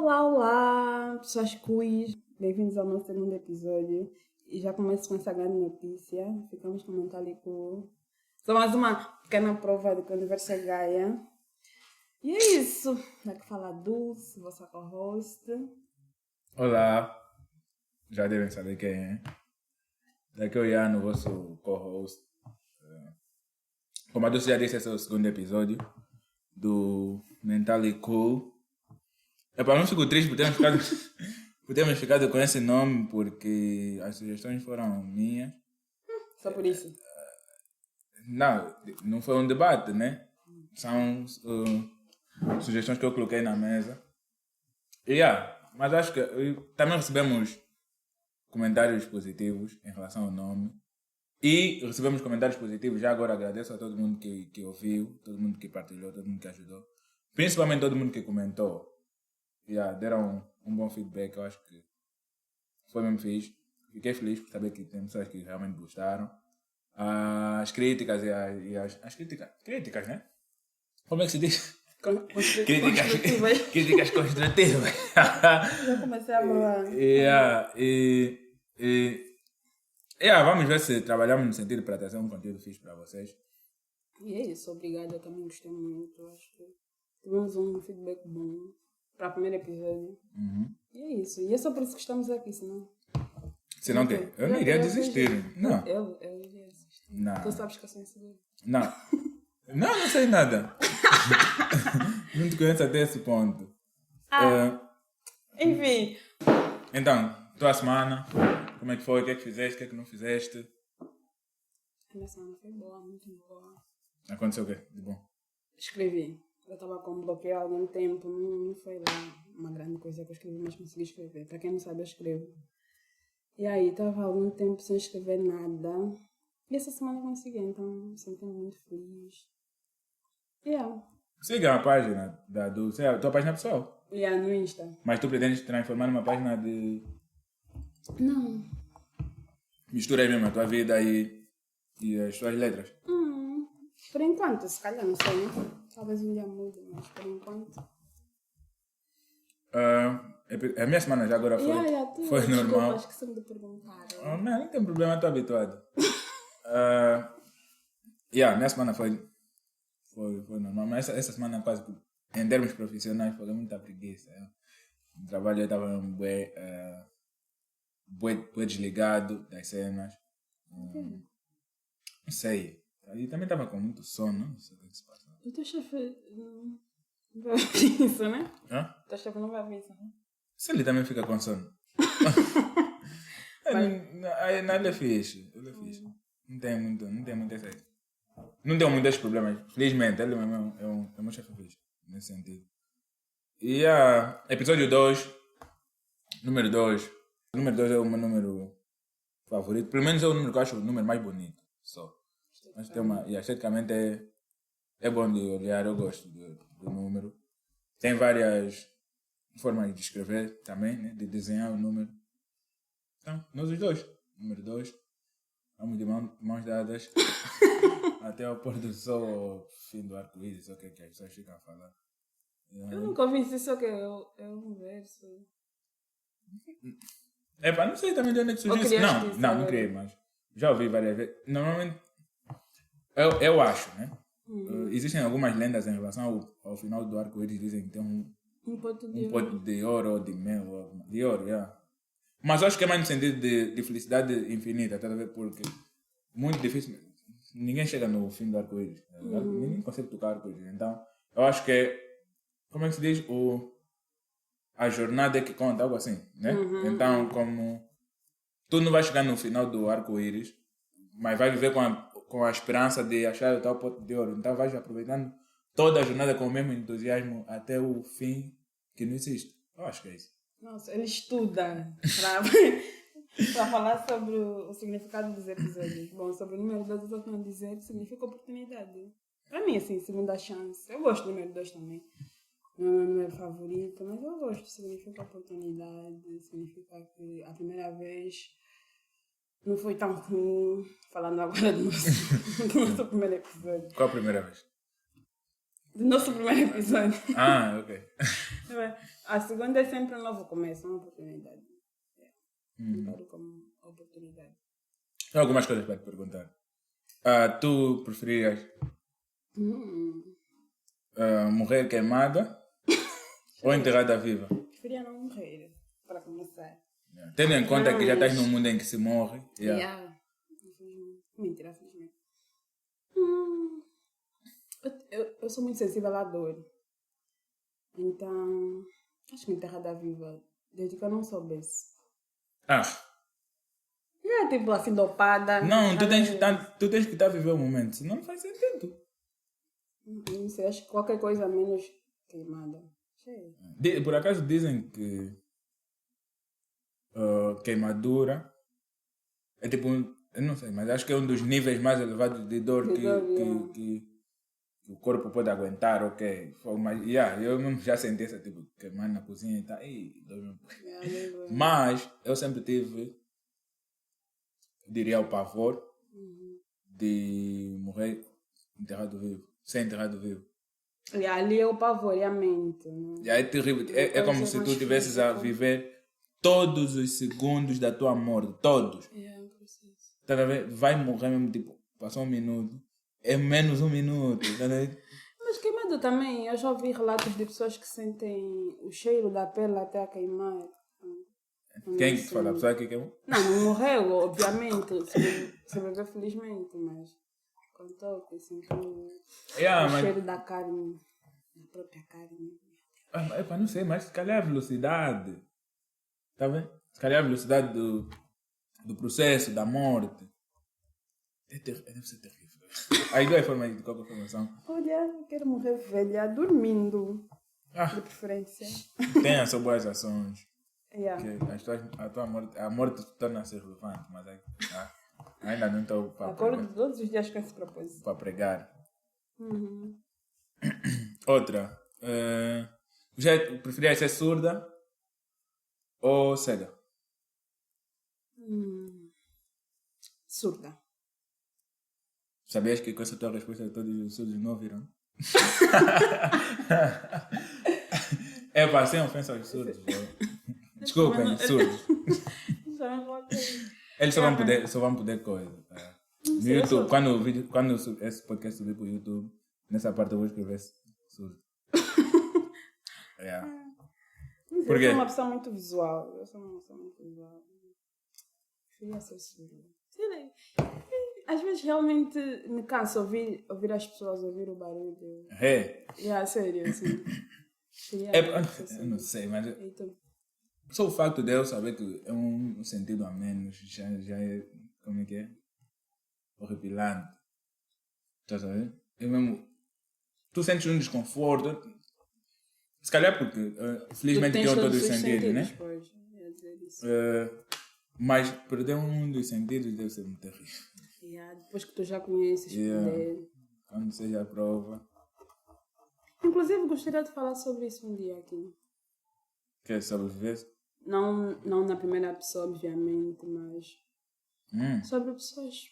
Olá, pessoas quiz. Bem-vindos ao nosso segundo episódio. E já começo com essa grande notícia. Ficamos com o Mentalico. Só mais uma pequena prova de que o universo é Gaia. E é isso. Daqui fala a Dulce, vossa co-host. Olá, já devem saber quem é. Daqui é o Ian, o vosso co-host. Como a Dulce já disse, esse é o segundo episódio do Mentally Cool. Para não fico triste por termos ficado com esse nome, porque as sugestões foram minhas. Só por isso. Não foi um debate, né? São sugestões que eu coloquei na mesa. Mas acho que também recebemos comentários positivos em relação ao nome. E recebemos comentários positivos. Já agora agradeço a todo mundo que ouviu, todo mundo que partilhou, todo mundo que ajudou. Principalmente todo mundo que comentou. Deram um bom feedback. Eu acho que foi mesmo fixe. Fiquei feliz por saber que tem pessoas que realmente gostaram. As críticas e as críticas, né? Como é que se diz? Críticas construtivas. Já comecei a falar. Vamos ver se trabalhamos no sentido para trazer um conteúdo fixe para vocês. E é isso, obrigada. Eu também gostei muito. Eu acho que tivemos um feedback bom para o primeiro episódio. Uhum. E é isso. E é só por isso que estamos aqui, senão... Senão o quê? Eu não iria desistir. Não. Eu iria desistir. Não. Tu sabes que eu sou insegura. Não sei nada. Não te conheço até esse ponto. Enfim. Então, tua semana, como é que foi? O que é que fizeste? O que é que não fizeste? A minha semana foi boa, muito boa. Aconteceu o quê de bom? Escrevi. Eu estava com bloqueio há algum tempo. Não foi lá uma grande coisa que eu escrevi, mas consegui escrever. Para quem não sabe, eu escrevo. E aí, estava há algum tempo sem escrever nada. E essa semana eu consegui, então me senti muito feliz. Siga a página da Dulce, a tua página pessoal. No Insta. Mas tu pretendes transformar numa página de... Não. Mistura aí mesmo a tua vida e as tuas letras. Por enquanto, se calhar, não sei, né? Talvez um dia mude, mas por enquanto... A minha semana já agora foi normal. Acho que você me perguntaram. Não tem problema, estou habituado. Minha semana foi normal, mas essa semana quase, em termos profissionais, foi muita preguiça. No trabalho eu estava bué desligado das cenas. Não sei. E também estava com muito sono, não sei o que se passa. O teu chefe não vai ver isso, né? O teu chefe não vai ver isso, né? Se ele também fica com sono. Ele é fixe. Não tem muito essa. Não tem muitos problemas. Felizmente, ele mesmo é um chefe fixe. Nesse sentido. E episódio 2. Número 2. O número 2 é o meu número favorito. Pelo menos é o número que eu acho o número mais bonito. Só. Mas tem esteticamente é bom de olhar. Eu gosto do número. Tem várias formas de escrever também, né? De desenhar o número. Então, nós os dois. Número 2. Vamos de mãos dadas. Até o pôr do sol, ao fim do arco-íris, o que as pessoas ficam a falar. Eu nunca ouvi isso, só que é um verso. Não sei também de onde é que surgiu isso. Não criei, mas já ouvi várias vezes. Normalmente, eu acho, né? Existem algumas lendas em relação ao final do arco-íris, dizem que tem um pote de ouro ou de mel, de ouro, Mas eu acho que é mais no sentido de felicidade infinita, tá a ver? Porque muito difícil, ninguém chega no fim do arco-íris, ninguém consegue tocar arco-íris. Então, eu acho que como é que se diz? A jornada é que conta, algo assim, né? Então, como tu não vai chegar no final do arco-íris, mas vai viver com a esperança de achar o tal pote de ouro. Então, vais aproveitando toda a jornada com o mesmo entusiasmo até o fim que não existe. Eu acho que é isso. Nossa, ele estuda para falar sobre o significado dos episódios. Bom, sobre o número 2, eu só tenho a dizer que significa oportunidade. Para mim, assim, segunda chance. Eu gosto do número 2 também. Não é o meu número favorito, mas eu gosto. Significa oportunidade, significa que a primeira vez não foi tão ruim. Falando agora do nosso primeiro episódio. Qual a primeira vez? Do nosso primeiro episódio. Ok. A segunda é sempre um novo começo, uma oportunidade. Encaro como oportunidade. Tenho algumas coisas para te perguntar. Tu preferias morrer queimada ou enterrada viva? Preferia não morrer, para começar. Tendo em conta que já estás num mundo em que se morre. Mentira, felizmente. Eu sou muito sensível à dor. Então, acho que enterrada viva, desde que eu não soubesse. Tipo assim, dopada. Não, tu tens que estar a viver o momento, senão não faz sentido. Não sei, acho que qualquer coisa menos queimada. Por acaso dizem que queimadura é tipo, eu não sei, mas acho que é um dos níveis mais elevados de dor que o corpo pode aguentar, ok. Mas eu mesmo já senti essa tipo, queimar na cozinha e tal. Mas eu sempre tive, diria, o pavor de morrer enterrado vivo, ser enterrado vivo. E ali é o pavor, é a mente. Né? É terrível. É como se tu estivesses a viver todos os segundos da tua morte. Todos. Tá a ver? Vai morrer mesmo, tipo, passou um minuto. É menos um minuto. Tá a ver? Mas queimado também. Eu já ouvi relatos de pessoas que sentem o cheiro da pele até a queimar. Quem que fala? A pessoa que queimou? Não morreu, obviamente. Sobreviveu felizmente, mas contou que sentiu o cheiro da carne, da própria carne. Não sei, mas se calhar a velocidade. Tá vendo? Se calhar a velocidade do processo, da morte. Deve ser terrível. Aí duas formas de qualquer formação. Olha, eu quero morrer velha, dormindo. De preferência. Tenha só boas ações. Que a morte torna-se relevante, mas ainda não estou para acordo todos os dias com esse propósito. Para pregar. Outra. Já preferia ser surda ou cega? Surda. Sabias que com essa tua resposta todos os surdos não ouviram? Sem ofensa aos surdos. Desculpem, surdos. Eles só vão poder coisa. No YouTube, quando esse podcast subir para o YouTube, nessa parte eu vou escrever surdo. Eu sou uma pessoa muito visual. Queria ser surda. Às vezes realmente me cansa ouvir as pessoas ouvir o barulho. Sério, assim. Eu não sei, mas só o facto de eu saber que é um sentido a menos já é, como é que é? Horripilante. Tá sabendo? Eu mesmo, tu sentes um desconforto, se calhar porque felizmente tem todos os sentidos, né? Mas perder um dos sentidos deve ser muito terrível. Depois que tu já conheces poder. Quando seja a prova. Inclusive gostaria de falar sobre isso um dia aqui. Quer sobreviver? Não na primeira pessoa, obviamente, mas sobre pessoas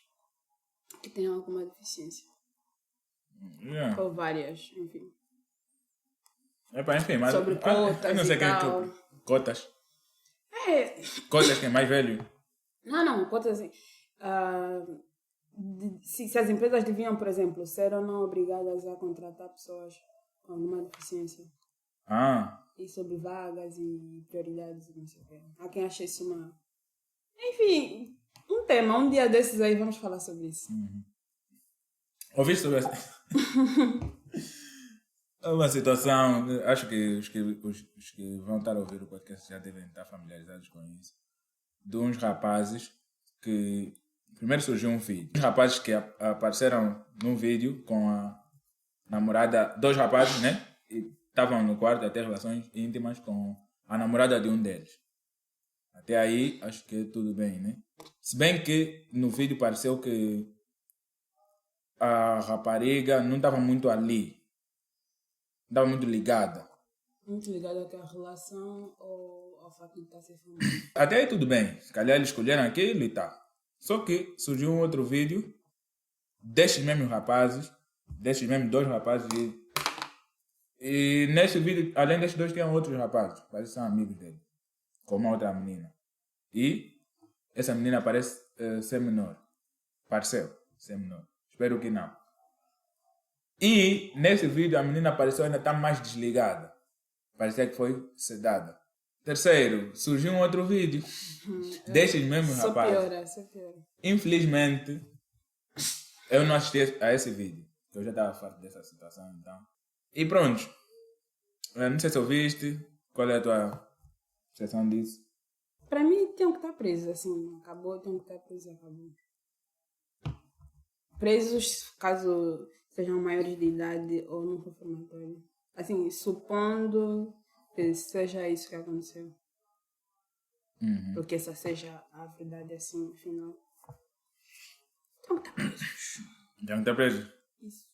que têm alguma deficiência. Ou várias, enfim. Enfim, mas sobre cotas eu não sei e quem tal. Cotas? Cotas quem é mais velho? Não, cotas assim. Se as empresas deviam, por exemplo, ser ou não obrigadas a contratar pessoas com alguma deficiência. E sobre vagas e prioridades e não sei o quê. Há quem ache isso uma... Enfim, um tema. Um dia desses aí vamos falar sobre isso. Ouviste sobre essa? É uma situação... Acho que os que vão estar a ouvir o podcast já devem estar familiarizados com isso. De uns rapazes que... Primeiro surgiu um vídeo. Os rapazes que apareceram num vídeo com a namorada... Dois rapazes, né? E estavam no quarto a ter relações íntimas com a namorada de um deles. Até aí, acho que tudo bem, né? Se bem que no vídeo pareceu que a rapariga não estava muito ali. Não estava muito ligada. Muito ligada com a relação ou ao facto de estar sem família? Até aí tudo bem. Se calhar eles escolheram aquilo e tal. Só que surgiu um outro vídeo destes mesmos dois rapazes, E nesse vídeo, além destes dois, tinham outros rapazes, parece que são amigos dele, com uma outra menina. E essa menina parece ser menor. Pareceu ser menor. Espero que não. E nesse vídeo a menina pareceu ainda estar mais desligada. Parecia que foi sedada. Terceiro, surgiu um outro vídeo desses mesmos rapazes. Só piora. Infelizmente, eu não assisti a esse vídeo. Eu já estava farto dessa situação, então. E pronto. Não sei se ouviste. Qual é a tua percepção disso? Para mim, tem que estar preso, assim. Acabou, tem que estar preso, acabou. Presos, caso sejam maiores de idade ou no reformatório. Assim, supondo que seja isso que aconteceu. Porque essa seja a verdade, assim, no final. Tem que estar preso. Já não está preso? Isso.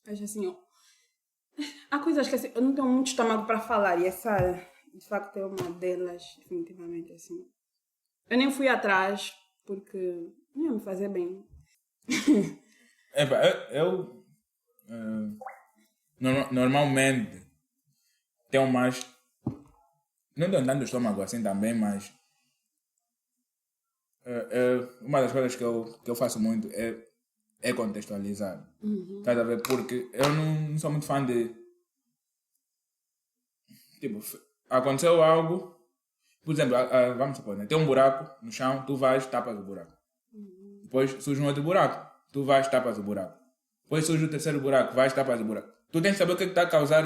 Acho assim, ó. Há coisas que assim, eu não tenho muito estômago para falar e essa, de facto, é uma delas, definitivamente, assim. Eu nem fui atrás porque não ia me fazer bem. Eu normalmente tenho mais. Não tenho tanto estômago assim também, mas uma das coisas que eu faço muito é contextualizar. Estás a ver? Porque eu não sou muito fã de. Tipo, aconteceu algo. Por exemplo, vamos supor, né? Tem um buraco no chão, tu vais, tapas o buraco. Depois surge um outro buraco, tu vais, tapas o buraco. Depois surge o terceiro buraco, vais, tapas o buraco. Tu tens que saber o que está a causar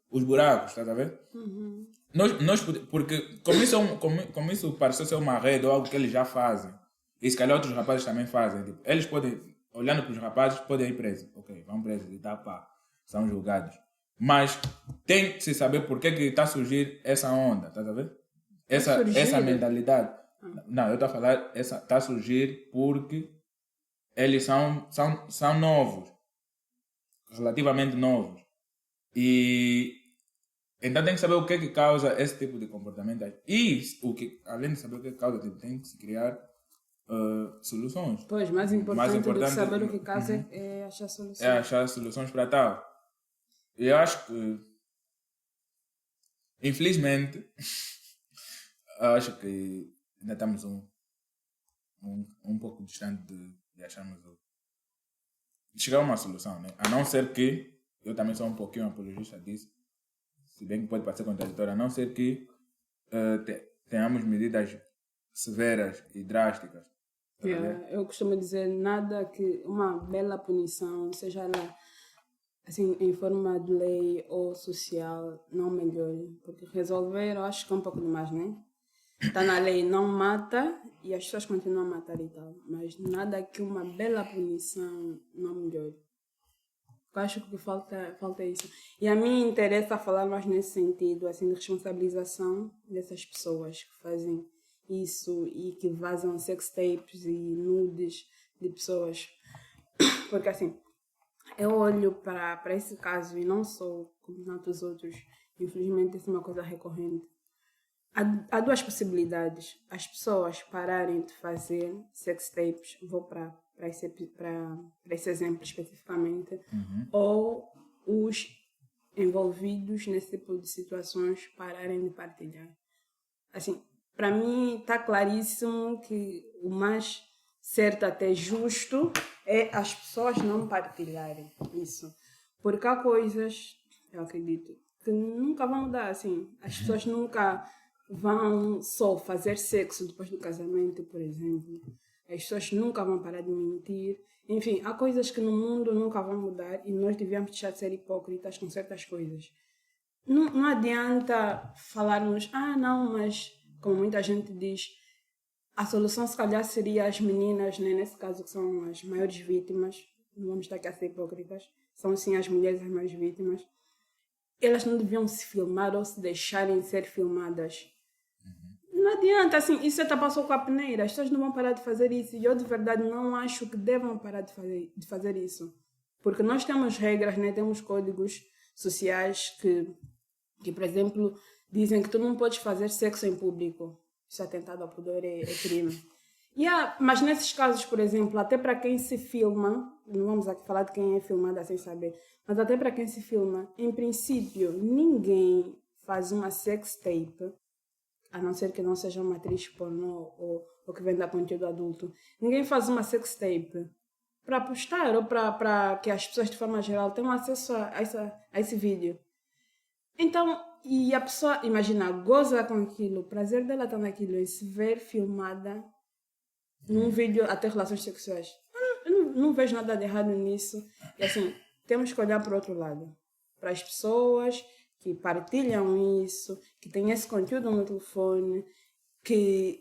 os buracos, estás a ver? Porque como isso pareceu ser uma rede ou algo que eles já fazem, e se calhar outros rapazes também fazem, tipo, eles podem, olhando para os rapazes, podem ir presos. Ok, vão presos e tá, pá, são julgados. Mas tem que se saber por que está a surgir essa onda, estás a ver? Essa mentalidade. Não, eu estou a falar, está a surgir porque eles são novos, relativamente novos. E então tem que saber o que é que causa esse tipo de comportamento. E além de saber o que causa, tem que se criar soluções. Pois, mais importante do que saber o que causa é achar soluções. É achar soluções para tal. E eu acho que, infelizmente, acho que ainda estamos um pouco distante de acharmos de chegar a uma solução, né? A não ser que, eu também sou um pouquinho apologista disso, se bem que pode parecer contraditório, a não ser que tenhamos medidas severas e drásticas. Eu costumo dizer nada que uma bela punição, seja ela assim, em forma de lei ou social, não melhore. Porque resolver, eu acho que é um pouco demais, né? Está na lei, não mata e as pessoas continuam a matar e tal. Mas nada que uma bela punição não melhore. Eu acho que falta isso. E a mim interessa falar mais nesse sentido, assim, de responsabilização dessas pessoas que fazem isso e que vazam sex tapes e nudes de pessoas. Porque, assim, eu olho para esse caso e não sou como tantos outros. Infelizmente, isso é uma coisa recorrente. Há duas possibilidades. As pessoas pararem de fazer sex tapes, vou para esse exemplo especificamente, ou os envolvidos nesse tipo de situações pararem de partilhar. Assim, para mim está claríssimo que o mais certo, até justo, é as pessoas não partilharem isso. Porque há coisas, eu acredito, que nunca vão mudar, assim. As pessoas nunca vão só fazer sexo depois do casamento, por exemplo. As pessoas nunca vão parar de mentir. Enfim, há coisas que no mundo nunca vão mudar e nós devemos deixar de ser hipócritas com certas coisas. Não adianta falarmos, não, mas, como muita gente diz, a solução se calhar seria as meninas, né? Nesse caso que são as maiores vítimas, não vamos estar aqui a ser hipócritas, são sim as mulheres as maiores vítimas. Elas não deviam se filmar ou se deixarem ser filmadas. Não adianta, assim, isso já passou com a peneira, as pessoas não vão parar de fazer isso e eu de verdade não acho que devam parar de fazer isso. Porque nós temos regras, né? Temos códigos sociais que, por exemplo, dizem que tu não podes fazer sexo em público. Isso é atentado ao pudor, é crime. Mas nesses casos, por exemplo, até para quem se filma, não vamos aqui falar de quem é filmada sem saber, mas até para quem se filma, em princípio, ninguém faz uma sex tape, a não ser que não seja uma atriz pornô ou que venda conteúdo adulto. Ninguém faz uma sex tape para postar ou para que as pessoas de forma geral tenham acesso a esse vídeo. Então, e a pessoa, imagina, goza com aquilo, o prazer dela está naquilo e se ver filmada num vídeo até relações sexuais. Eu não vejo nada de errado nisso. E assim, temos que olhar para o outro lado. Para as pessoas que partilham isso, que têm esse conteúdo no telefone, que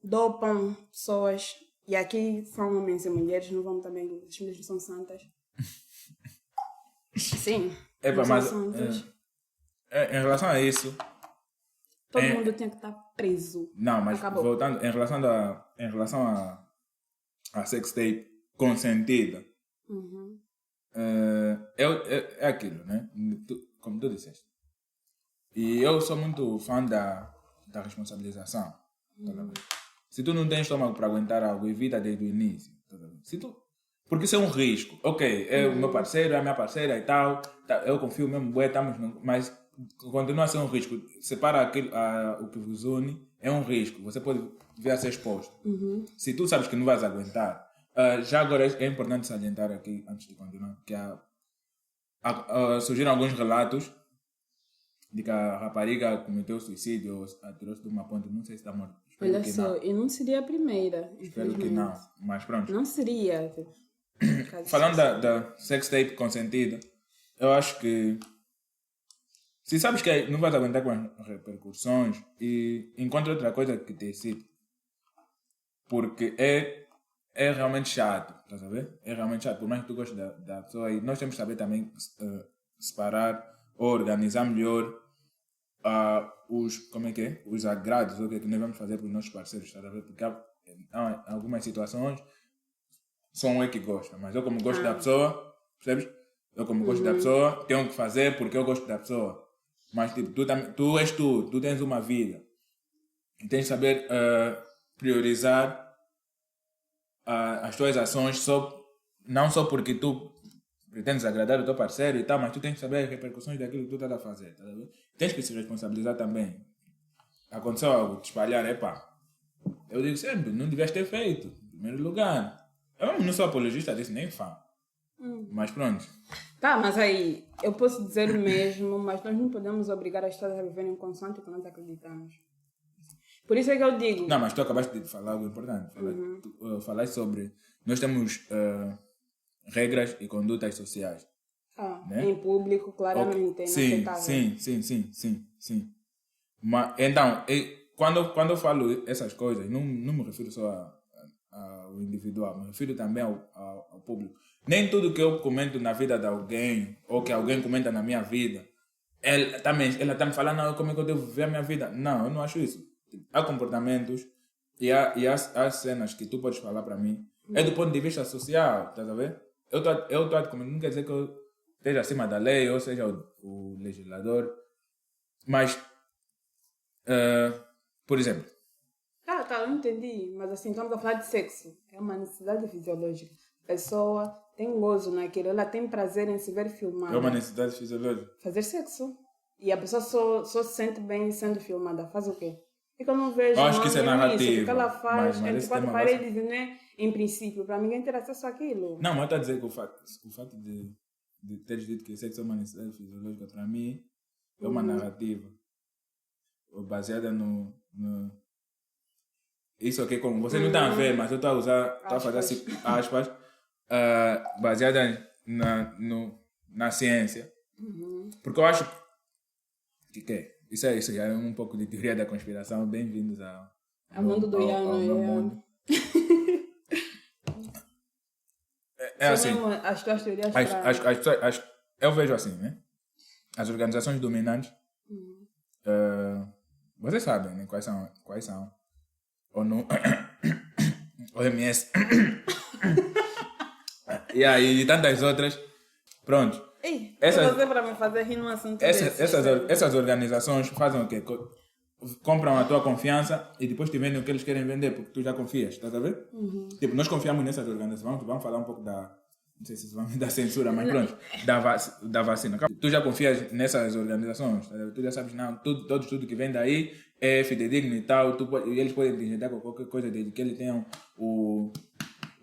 dopam pessoas. E aqui são homens e mulheres, não vamos também, as mulheres não são santas. Sim, não são santas. Em relação a isso... Todo mundo tinha que estar preso. Não, mas acabou. voltando, em relação a sex tape consentida, é aquilo, né? Como tu disseste. E eu sou muito fã da responsabilização. Tá. Se tu não tens estômago para aguentar algo, evita desde o início. Tá. Porque isso é um risco. Ok, é o meu parceiro, é a minha parceira e tal. Eu confio mesmo, mas continua a ser um risco. Separa o que vos une, é um risco. Você pode vir a ser exposto. Se tu sabes que não vais aguentar. Já agora é importante salientar aqui, antes de continuar, que surgiram alguns relatos de que a rapariga cometeu suicídio ou atirou-se de uma ponte. Não sei se está morta. Olha só, e não seria a primeira. Espero que não, mas pronto. Não seria. Falando da sex tape consentida, eu acho que se sabes que não vais aguentar com as repercussões, e encontra outra coisa que te excite. Porque é realmente chato, estás a ver? É realmente chato, por mais que tu gostes da pessoa, e nós temos que saber também separar ou organizar melhor os agrados, o que nós vamos fazer para os nossos parceiros, estás a ver? Porque há algumas situações são eu que gosta, mas eu como gosto da pessoa, percebes? Eu como gosto da pessoa, tenho que fazer porque eu gosto da pessoa. Mas tipo, tu és tu tens uma vida. E tens de saber priorizar as tuas ações não só porque tu pretendes agradar o teu parceiro e tal, mas tu tens que saber as repercussões daquilo que tu estás a fazer. Tá? Tens que se responsabilizar também. Aconteceu algo, te espalhar, eu digo sempre, não devias ter feito, em primeiro lugar. Eu não sou apologista disso, nem fã. Mas pronto. Tá, mas aí, eu posso dizer o mesmo, mas nós não podemos obrigar as pessoas a viverem consoante o que nós acreditamos. Por isso é que eu digo... Não, mas tu acabaste de falar algo importante. Falaste sobre... Nós temos regras e condutas sociais. Né? Em público, claramente. Sim. Mas, então, quando eu falo essas coisas, não me refiro só ao individual, me refiro também ao público. Nem tudo que eu comento na vida de alguém, ou que alguém comenta na minha vida, ela está me falando, não, como é que eu devo viver a minha vida. Não, eu não acho isso. Há comportamentos e há cenas que tu podes falar para mim. É do ponto de vista social, estás a ver? Eu estou a comentar, não quer dizer que eu esteja acima da lei, ou seja, o legislador. Mas, por exemplo... Tá, eu entendi. Mas assim, estamos a falar de sexo. É uma necessidade fisiológica. A pessoa tem gozo naquilo, ela tem prazer em se ver filmada. É uma necessidade fisiológica. Fazer sexo. E a pessoa só se sente bem sendo filmada. Faz o quê? E que eu não vejo... Eu acho que isso é narrativo. O que ela faz entre quatro paredes, né? Em princípio, para ninguém ter acesso àquilo. Não, mas eu estou a dizer que o fato de teres dito que sexo é uma necessidade fisiológica, para mim, é uma narrativa. Baseada no... Isso aqui, como você não está a ver, mas eu estou a usar, estou a fazer assim, aspas, baseada na ciência. Porque eu acho que isso já é um pouco de teoria da conspiração. Bem-vindos ao mundo do Iano. Mundo. É assim. As tuas teorias eu vejo assim, né? As organizações dominantes, vocês sabem, né? Quais são? ONU, OMS, e aí e tantas outras. Pronto. Ei, você para me fazer rir num assunto essas organizações fazem o quê? Compram a tua confiança e depois te vendem o que eles querem vender, porque tu já confias, estás a ver? Tipo, nós confiamos nessas organizações, vamos falar um pouco não sei se isso vai me dar censura, mas pronto, da vacina. Tu já confias nessas organizações? Tu já sabes, não, tudo que vem daí é fidedigno e tal, eles podem te injetar com qualquer coisa desde que eles tenham o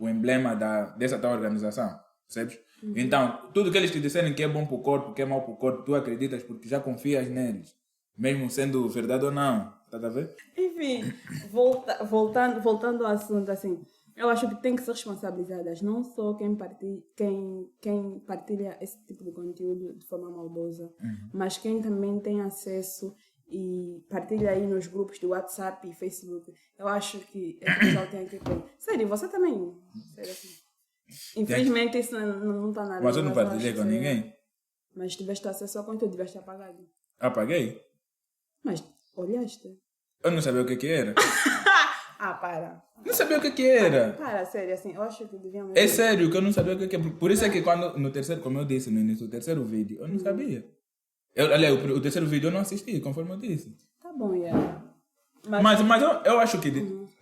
emblema dessa tal organização, percebes? Então, tudo que eles te disserem que é bom para o corpo, que é mau para o corpo, tu acreditas porque já confias neles, mesmo sendo verdade ou não, tá a ver? Enfim, voltando ao assunto, assim, eu acho que tem que ser responsabilizadas não só quem partilha esse tipo de conteúdo de forma maldosa, mas quem também tem acesso e partilha aí nos grupos do WhatsApp e Facebook. Eu acho que esse pessoal tem que ter. Sério, você também. Sério, assim. Infelizmente isso não está na lei. Mas eu não partilhei com ninguém. Mas tiveste acesso ao conteúdo, tiveste apagado. Apaguei? Mas olhaste? Eu não sabia o que era. Para. Não sabia o que era. Para, sério, assim, eu acho que devíamos... É sério que eu não sabia o que é. Por isso é que quando, no terceiro, como eu disse no início do terceiro vídeo, eu não sabia. Aliás, o terceiro vídeo eu não assisti, conforme eu disse. Tá bom, yeah. Mas eu acho que,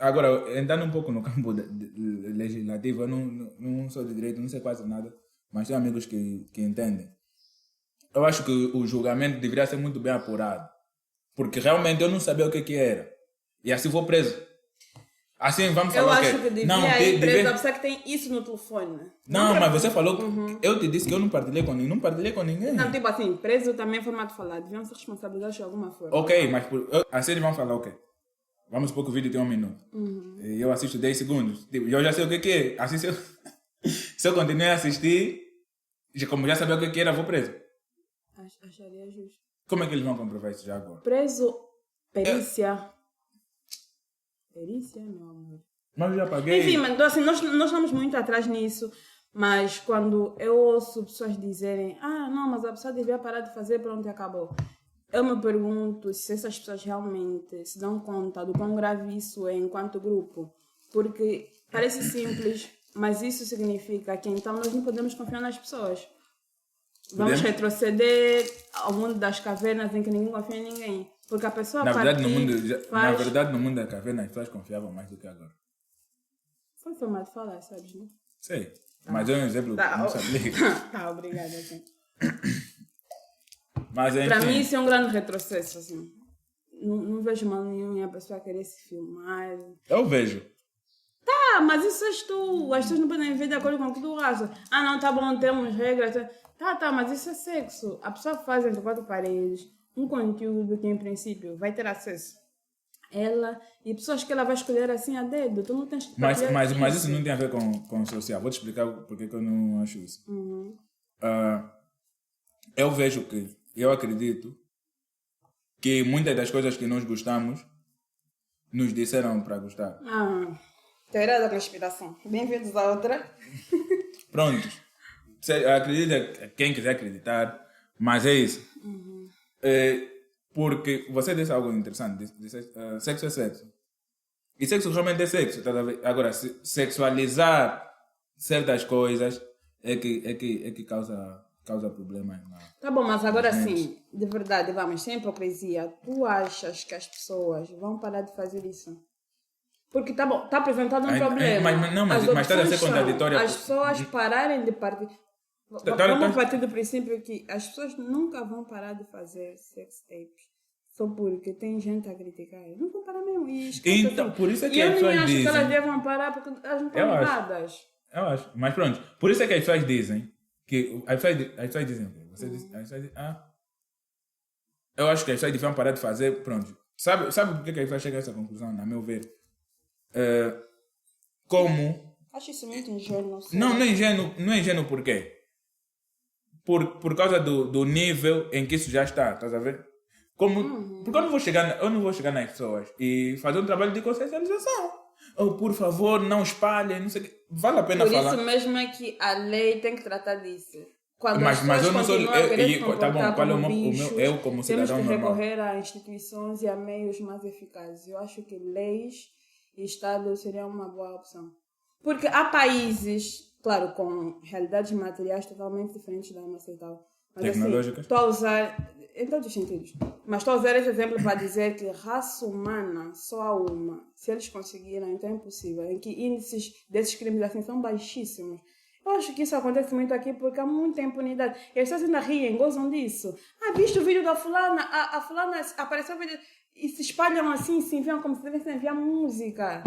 agora, entrando um pouco no campo legislativo, eu não sou de direito, não sei quase nada, mas tenho amigos que entendem. Eu acho que o julgamento deveria ser muito bem apurado. Porque realmente eu não sabia o que era. E assim vou preso. Assim vamos falar eu acho que devia ir preso, apesar que tem isso no telefone. Não, mas você falou que eu te disse que eu não partilhei com ninguém. Não partilhei com ninguém. Não, tipo assim, preso também é formato de falar. Deviam ser responsabilizados de alguma forma. Ok, mas assim eles vão falar o quê? Vamos supor que o vídeo tem 1 minuto. E eu assisto 10 segundos. Tipo, eu já sei o que é. Assim, se eu continuar a assistir, como já sabia o que era, vou preso. Acharia justo. Como é que eles vão comprovar isso já agora? Preso, perícia. Perícia, meu amor. Mas eu já paguei. Enfim, mas, assim, nós estamos muito atrás nisso. Mas quando eu ouço pessoas dizerem não, mas a pessoa devia parar de fazer, pronto, e acabou. Eu me pergunto se essas pessoas realmente se dão conta do quão grave isso é enquanto grupo. Porque parece simples, mas isso significa que então nós não podemos confiar nas pessoas. Vamos retroceder ao mundo das cavernas em que ninguém confia em ninguém. Porque a pessoa na verdade, no mundo da caverna, as pessoas confiavam mais do que agora. Foi forma de falar, sabes, né? Sei. Mas é um exemplo que não sabia. Tá, obrigada. Assim. Mas, para mim isso é um grande retrocesso, assim. Não vejo mal nenhum em a pessoa querer se filmar. Eu vejo. Tá, mas isso és tu. As pessoas não podem ver de acordo com o que tu achas. Não, tá bom, temos regras. Tá, mas isso é sexo. A pessoa faz entre 4 paredes um conteúdo que, em princípio, vai ter acesso ela e pessoas que ela vai escolher assim a dedo. Tu não tens que mas isso não tem a ver com o social. Vou te explicar porque que eu não acho isso. Eu vejo que, eu acredito que muitas das coisas que nós gostamos nos disseram para gostar. Teoria da conspiração. Bem-vindos a outra. Pronto. Acredita quem quiser acreditar, mas é isso. Porque você disse algo interessante. Sexo é sexo. E sexo realmente é sexo. Tá? Agora, sexualizar certas coisas é que causa problemas. Tá bom, mas agora sim, de verdade, vamos, sem hipocrisia, tu achas que as pessoas vão parar de fazer isso? Porque tá bom, tá apresentado um problema. Mas está a ser contraditória. As pessoas pararem de partir. Vamos partir do princípio que as pessoas nunca vão parar de fazer sex tapes. Só porque tem gente a criticar. Não vão parar mesmo. Então, por isso é que as pessoas dizem. Eu nem acho que elas devam parar porque elas não estão erradas. Eu acho. Mas pronto. Por isso é que as pessoas dizem. Que as pessoas dizem o quê? Você diz, as pessoas dizem, eu acho que as pessoas deviam parar de fazer. Pronto. Sabe por que as pessoas chegam a essa conclusão, na meu ver? Como. Acho isso muito ingênuo. Não é ingênuo por quê? Por causa do nível em que isso já está, estás a ver? Porque eu não vou chegar nas pessoas e fazer um trabalho de consciencialização. Por favor, não espalhem, não sei o quê. Vale a pena falar. Por isso mesmo é que a lei tem que tratar disso. Quando mas eu não sou... Tá bom, qual é o meu... Eu como cidadão normal. Temos que recorrer normal. a instituições e a meios mais eficazes. Eu acho que leis e Estado seriam uma boa opção. Porque há países, claro, com realidades materiais totalmente diferentes da nossa e tal. Mas tecnológicas? Estou a usar, em todos os sentidos, mas estou a usar esse exemplo para dizer que raça humana só há uma. Se eles conseguiram, então é impossível. Em que índices desses crimes assim são baixíssimos. Eu acho que isso acontece muito aqui porque há muita impunidade. E as pessoas ainda riem, gozam disso. Viste o vídeo da fulana? A fulana apareceu o vídeo e se espalham assim, se enviam como se devessem enviar música.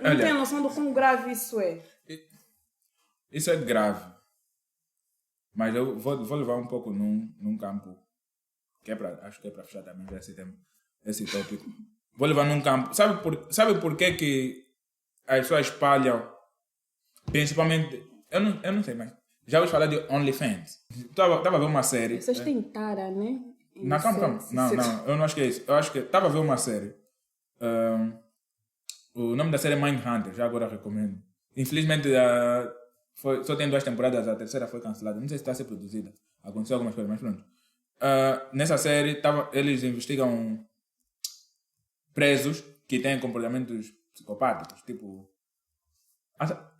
Não tem noção do quão grave isso é. Isso é grave. Mas eu vou levar um pouco num campo que acho que é para fechar também esse tópico. Vou levar num campo. Sabe por que as pessoas espalham? Principalmente, eu não sei, mas já ouvi falar de OnlyFans. Tava a ver uma série. As pessoas têm tara, né? Não, calma. Não, eu não acho que é isso. Eu acho que tava a ver uma série. O nome da série é Mindhunter, já agora recomendo. Infelizmente, só tem 2 temporadas, a terceira foi cancelada. Não sei se está a ser produzida. Aconteceu algumas coisas, mas pronto. Nessa série, eles investigam presos que têm comportamentos psicopáticos. Tipo,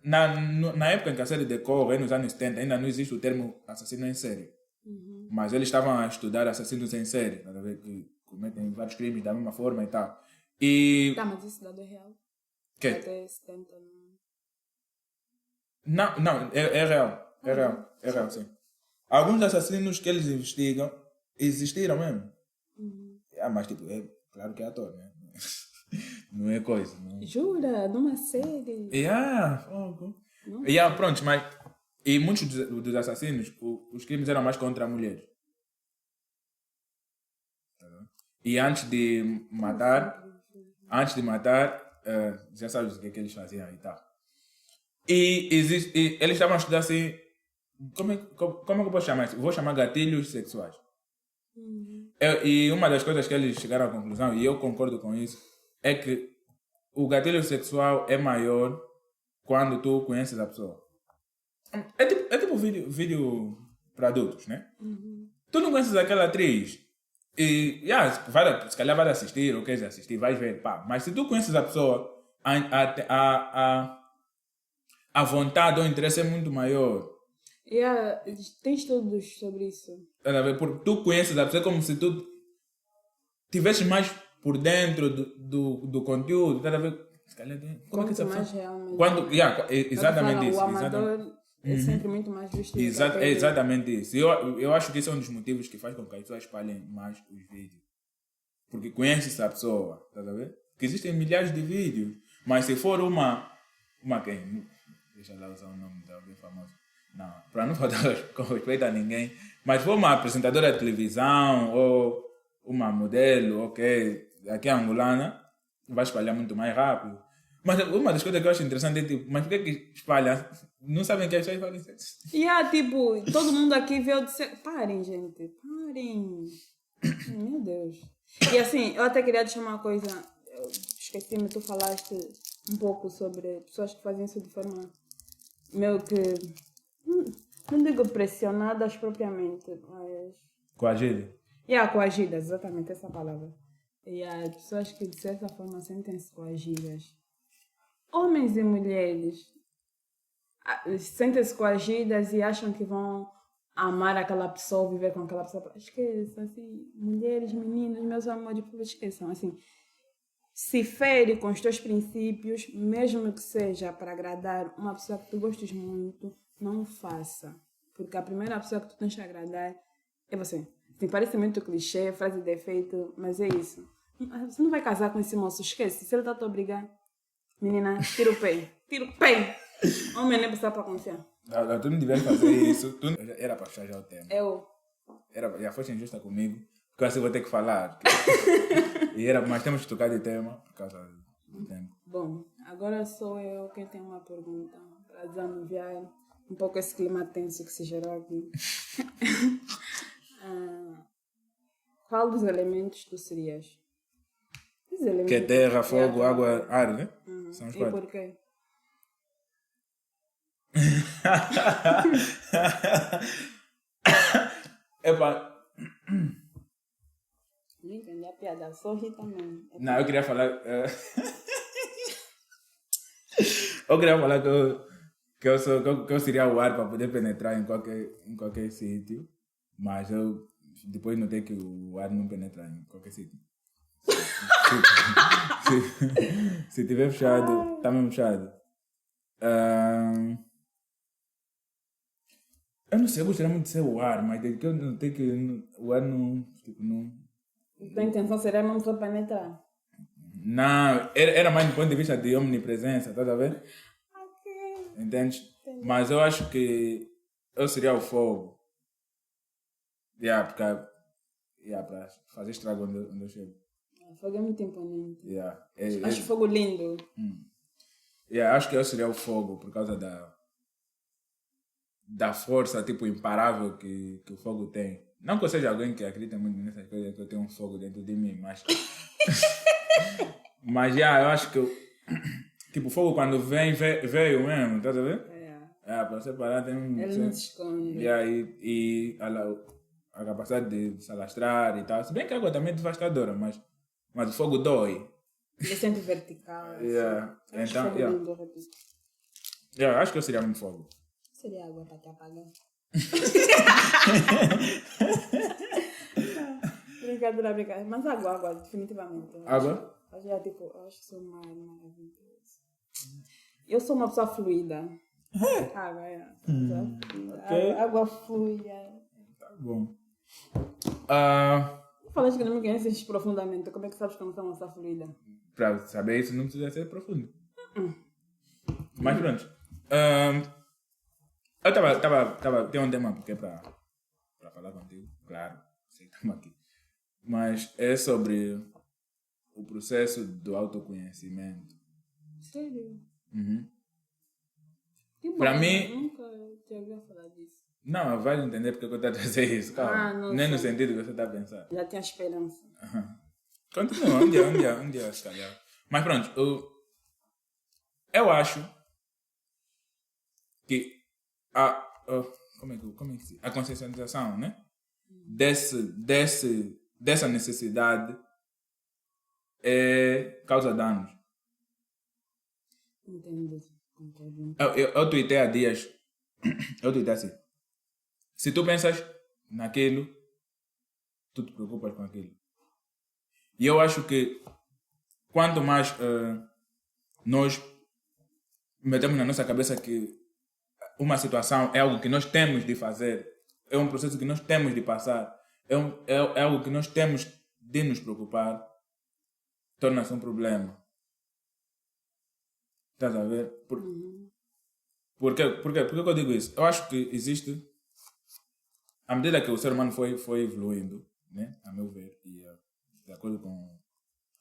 na época em que a série decorre, nos anos 70, ainda não existe o termo assassino em série. Uhum. Mas eles estavam a estudar assassinos em série, que cometem vários crimes da mesma forma e tal. Mas isso dado é real? Que? Até 70, não, é real. É real, sim. Alguns assassinos que eles investigam existiram mesmo. Mas tipo, é claro que é ator, né? Não é coisa. Não. Jura? Numa série? Pronto, mas... E muitos dos assassinos, os crimes eram mais contra mulheres. E antes de matar, já sabes o que eles faziam e tal. E eles estavam a estudar assim... Como é que eu posso chamar isso? Vou chamar gatilhos sexuais. E uma das coisas que eles chegaram à conclusão, e eu concordo com isso, é que o gatilho sexual é maior quando tu conheces a pessoa. É tipo vídeo para adultos, né? Tu não conheces aquela atriz e se calhar vai assistir ou queres assistir, vais ver, pá. Mas se tu conheces a pessoa, a vontade ou o interesse é muito maior. Tem estudos sobre isso. Porque tu conheces a pessoa, é como se tu tivesses mais por dentro do conteúdo. Como é que mais realmente. Exatamente isso. O amador é sempre muito mais visto. É exatamente isso. Eu acho que esse é um dos motivos que faz com que as pessoas espalhem mais os vídeos. Porque conheces a pessoa, tá a ver? Porque existem milhares de vídeos. Mas se for uma quem? Deixa lá usar o nome de alguém famoso. Não, para não faltar com respeito a ninguém. Mas se for uma apresentadora de televisão ou uma modelo, aqui é angolana, vai espalhar muito mais rápido. Mas uma das coisas que eu acho interessante é tipo, mas por que espalha? Não sabem que as pessoas falam isso? Tipo, todo mundo aqui vê o de ser... Parem, gente. Parem. Meu Deus. E assim, eu até queria deixar uma coisa. Eu esqueci-me, tu falaste um pouco sobre pessoas que fazem isso de forma meio que... Não digo pressionadas propriamente, mas... Coagidas? Coagidas, exatamente essa palavra. E as pessoas que de certa forma sentem-se coagidas. Homens e mulheres sentem-se coagidas e acham que vão amar aquela pessoa, viver com aquela pessoa. Esqueçam, assim, mulheres, meninos, meus amores, esqueçam, assim. Se fere com os teus princípios, mesmo que seja para agradar uma pessoa que tu gostes muito, não faça. Porque a primeira pessoa que tu tens que agradar é você. Assim, parece muito clichê, frase de efeito, mas é isso. Você não vai casar com esse moço, esquece. Se ele está a te obrigar, menina, tira o pé. Tira o pé. Homem nem precisa para confiar. Tu não devias fazer isso. Era para fechar já o tema. Já foste injusta comigo, porque assim vou ter que falar. Mas temos que tocar de tema por causa do tempo. Bom, agora sou eu quem tem uma pergunta para desanuviar um pouco esse clima tenso que se gerou aqui. Qual dos elementos tu serias? Que é terra, fogo, água, ar, né? São os 4. E por quê? Epa. Não entendi a piada, só ri também. Não, eu queria falar... eu queria falar que eu seria o ar para poder penetrar em qualquer sítio, mas eu depois notei que o ar não penetra em qualquer sítio. Se tiver fechado, está mesmo fechado. Eu não sei, eu gostaria muito de ser o ar, mas desde que eu notei que o ar não... Tipo, não... Então a intenção seria mesmo só penetrar. Não, era mais do ponto de vista de omnipresença, estás a ver? Ok. Entende? Entendi. Mas eu acho que eu seria o fogo. Porque para fazer estrago onde eu chego. Fogo é muito imponente. Acho fogo lindo. Acho que eu seria o fogo por causa da força tipo imparável que o fogo tem. Não que eu seja alguém que acredita muito nessas coisas, que eu tenho um fogo dentro de mim, mas... mas eu acho que tipo, o fogo quando veio mesmo, estás a ver? Para você parar tem um... Ele não se esconde. E a capacidade de se alastrar e tal. Se bem que a água também é devastadora, mas o fogo dói. Ele é sempre vertical. Então, acho que eu seria um fogo. Seria água para te apagar. Brincadeira. Mas água, definitivamente. Água? Eu acho que sou maravilhoso. Eu sou uma pessoa fluida. Água, Okay. Água flui. Tá bom. Falaste que não me conheces profundamente. Como é que sabes que eu não sou uma pessoa fluida? Para saber isso não precisa ser profundo. Mas pronto. Eu tava tem um tema porque para falar contigo, claro, sei que estamos aqui. Mas é sobre o processo do autoconhecimento. Sério? Para mim... Nunca te ouvi falar disso. Não, vai entender porque eu estou a trazer isso, calma. Nem no sentido que você está a pensar. Já tinha esperança. Continua, um dia se calhar. Mas pronto, eu acho que como é que se... a consciencialização, né? Dessa necessidade causa danos. Entendi. Eu tuitei há dias. Eu tuitei assim. Se tu pensas naquilo, tu te preocupas com aquilo. E eu acho que quanto mais nós metemos na nossa cabeça que uma situação é algo que nós temos de fazer, é um processo que nós temos de passar, é algo que nós temos de nos preocupar, torna-se um problema. Estás a ver? Por que eu digo isso? Eu acho que existe, à medida que o ser humano foi evoluindo, né? A meu ver, e de acordo com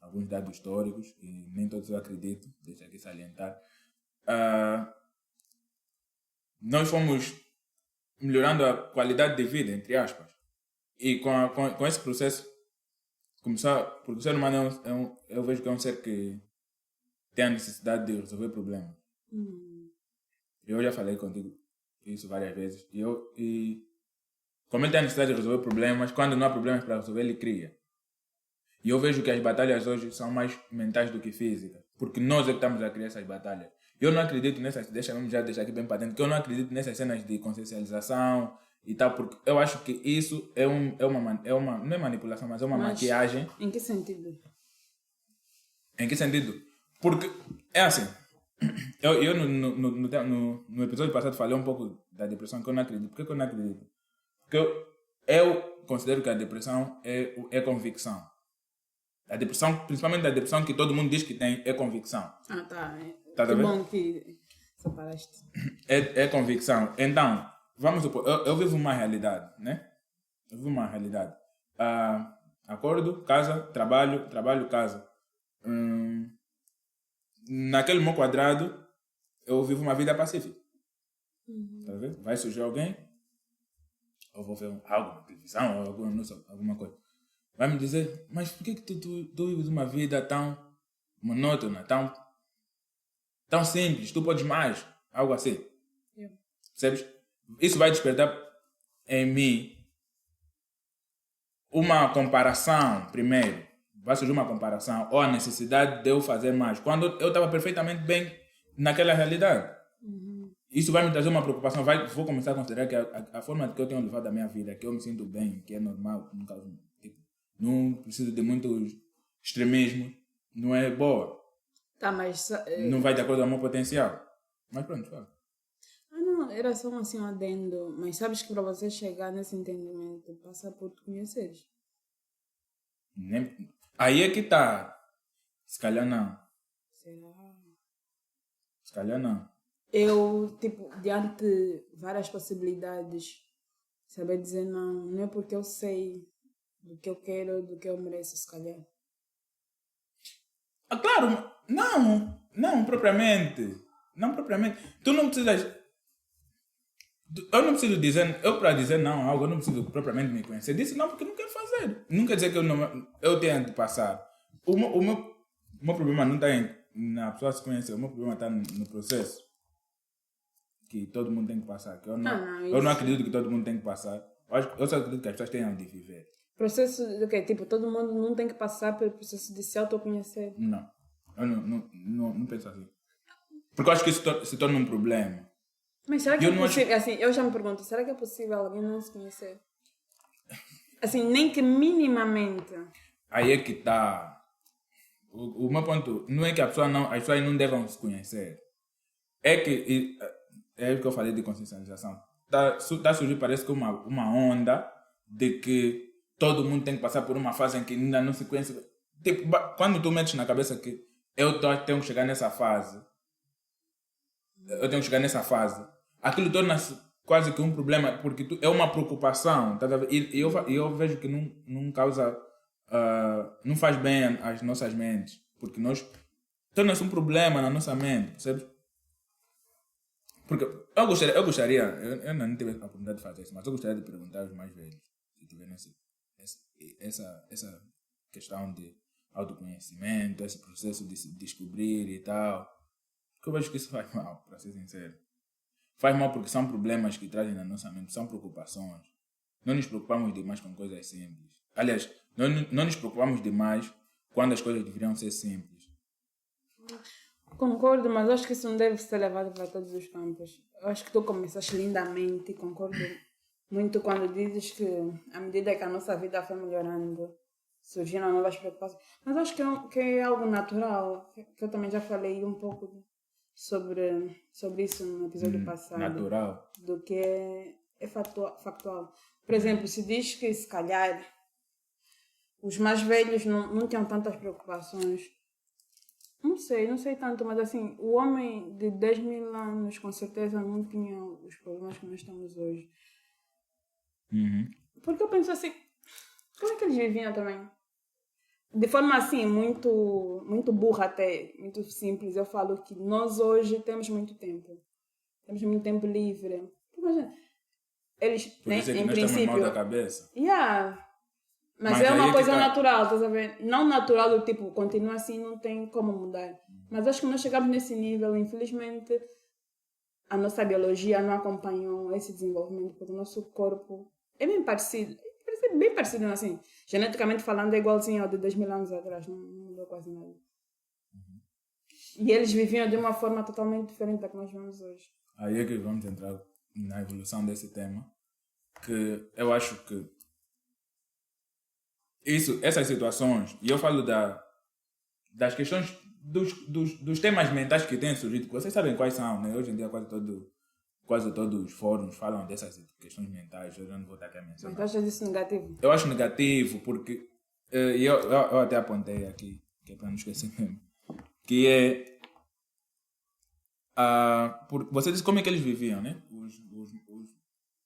alguns dados históricos, e nem todos eu acredito, deixa aqui salientar, nós fomos melhorando a qualidade de vida, entre aspas. E com esse processo, porque o ser humano eu vejo que é um ser que tem a necessidade de resolver problemas. Eu já falei contigo isso várias vezes. E como ele tem a necessidade de resolver problemas, quando não há problemas para resolver, ele cria. E eu vejo que as batalhas hoje são mais mentais do que físicas. Porque nós é que estamos a criar essas batalhas. Eu não acredito nessas... Deixa aqui bem para dentro. Que eu não acredito nessas cenas de consciencialização e tal. Porque eu acho que isso não é manipulação, mas é uma maquiagem. Em que sentido? Em que sentido? Porque é assim. Eu no episódio passado falei um pouco da depressão, que eu não acredito. Por que eu não acredito? Porque eu considero que a depressão é convicção. A depressão, principalmente a depressão que todo mundo diz que tem, é convicção. Tá. Tá que bom que separaste. É convicção. Então, vamos supor, eu vivo uma realidade, né? Eu vivo uma realidade. Acordo, casa, trabalho, casa. Naquele meu quadrado, eu vivo uma vida pacífica. Tá vendo? Vai surgir alguém, eu vou ver algo na televisão, ou alguma coisa. Vai me dizer, mas por que tu vives uma vida tão monótona, tão simples, tu podes mais, algo assim. Percebes? Isso vai despertar em mim uma comparação, primeiro. Vai surgir uma comparação, ou a necessidade de eu fazer mais, quando eu estava perfeitamente bem naquela realidade. Isso vai me trazer uma preocupação, vou começar a considerar que a forma que eu tenho levado a minha vida, que eu me sinto bem, que é normal, no caso, tipo, não preciso de muitos extremismos, não é boa. Tá, mas... Não vai de acordo com o meu potencial. Mas pronto, fala. Não. Não, era só assim um adendo, mas sabes que para você chegar nesse entendimento, passa por te conheceres. Aí é que está. Se calhar não. Será? Se calhar não. Eu, tipo, diante de várias possibilidades, saber dizer não é porque eu sei do que eu quero, do que eu mereço, se calhar. Claro, não propriamente. Não propriamente. Tu não precisas. Eu não preciso dizer, eu para dizer não a algo, eu não preciso propriamente me conhecer. Disse não porque não quero fazer. Não quer dizer que eu tenha de passar. O meu problema não está na pessoa se conhecer, o meu problema está no processo. Que todo mundo tem que passar. Que eu não acredito que todo mundo tem que passar. Eu só acredito que as pessoas tenham de viver. Processo do quê? Tipo, todo mundo não tem que passar pelo processo de se autoconhecer. Não. Eu não penso assim. Porque eu acho que isso se torna um problema. Mas será que é possível? Assim, eu já me pergunto, será que é possível alguém não se conhecer? Assim, nem que minimamente. Aí é que está. O meu ponto não é que as pessoas não devam se conhecer. É que é o que eu falei de consciencialização. Tá a surgir, parece que uma onda de que todo mundo tem que passar por uma fase em que ainda não se conhece. Tipo, quando tu metes na cabeça que tenho que chegar nessa fase, aquilo torna-se quase que um problema, porque é uma preocupação. Tá? E eu vejo que não causa, não faz bem às nossas mentes, porque torna-se um problema na nossa mente, percebes? Porque eu gostaria, eu não tive a oportunidade de fazer isso, mas eu gostaria de perguntar aos mais velhos, se tiverem essa questão de autoconhecimento, esse processo de se descobrir e tal. Porque eu vejo que isso faz mal, para ser sincero. Faz mal porque são problemas que trazem na nossa mente, são preocupações. Não nos preocupamos demais com coisas simples. Aliás, não nos preocupamos demais quando as coisas deveriam ser simples. Concordo, mas acho que isso não deve ser levado para todos os campos. Eu acho que tu começaste lindamente, concordo muito quando dizes que à medida que a nossa vida foi melhorando, surgiram novas preocupações. Mas acho que é algo natural, que eu também já falei um pouco sobre isso no episódio passado. Natural. Do que é factual. Por exemplo, se diz que se calhar os mais velhos não tinham tantas preocupações. Não sei tanto, mas assim, o homem de 10 mil anos com certeza não tinha os problemas que nós temos hoje. Uhum. Porque eu penso assim, como é que eles viviam também? De forma assim, muito, muito burra até, muito simples, eu falo que nós hoje temos muito tempo. Temos muito tempo livre. Imagina, eles, Por isso é que em nós princípio... estamos mal da cabeça. Mas é uma coisa natural, estás a ver? Não natural do tipo, continua assim, não tem como mudar. Mas acho que nós chegamos nesse nível, infelizmente, a nossa biologia não acompanhou esse desenvolvimento, porque o nosso corpo é bem parecido assim. Geneticamente falando, é igualzinho ao de 10 mil anos atrás, não mudou quase nada. E eles viviam de uma forma totalmente diferente da que nós vemos hoje. Aí é que vamos entrar na evolução desse tema, que eu acho que essas situações, e eu falo das questões dos temas mentais que têm surgido, que vocês sabem quais são, né? Hoje em dia quase todos os fóruns falam dessas questões mentais, eu não vou estar aqui a mencionar. Mas tu achas isso negativo? Eu acho negativo porque, eu até apontei aqui, que é para não esquecer mesmo, que é, você disse como é que eles viviam, né?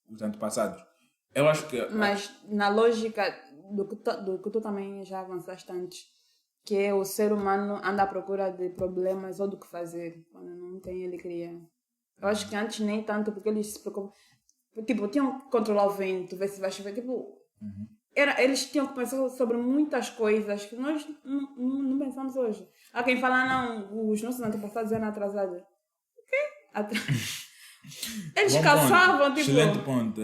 Os antepassados. Eu acho que... Mas na lógica do que tu também já avançaste antes, que é o ser humano anda à procura de problemas ou do que fazer. Quando não tem, ele cria. Eu acho que antes nem tanto, porque eles se preocupam. Tipo, tinham que controlar o vento, ver se vai chover. Tipo, eles tinham que pensar sobre muitas coisas que nós não pensamos hoje. Há quem fala, não, os nossos antepassados eram atrasados. O quê? Eles caçavam, tipo... Excelente ponto,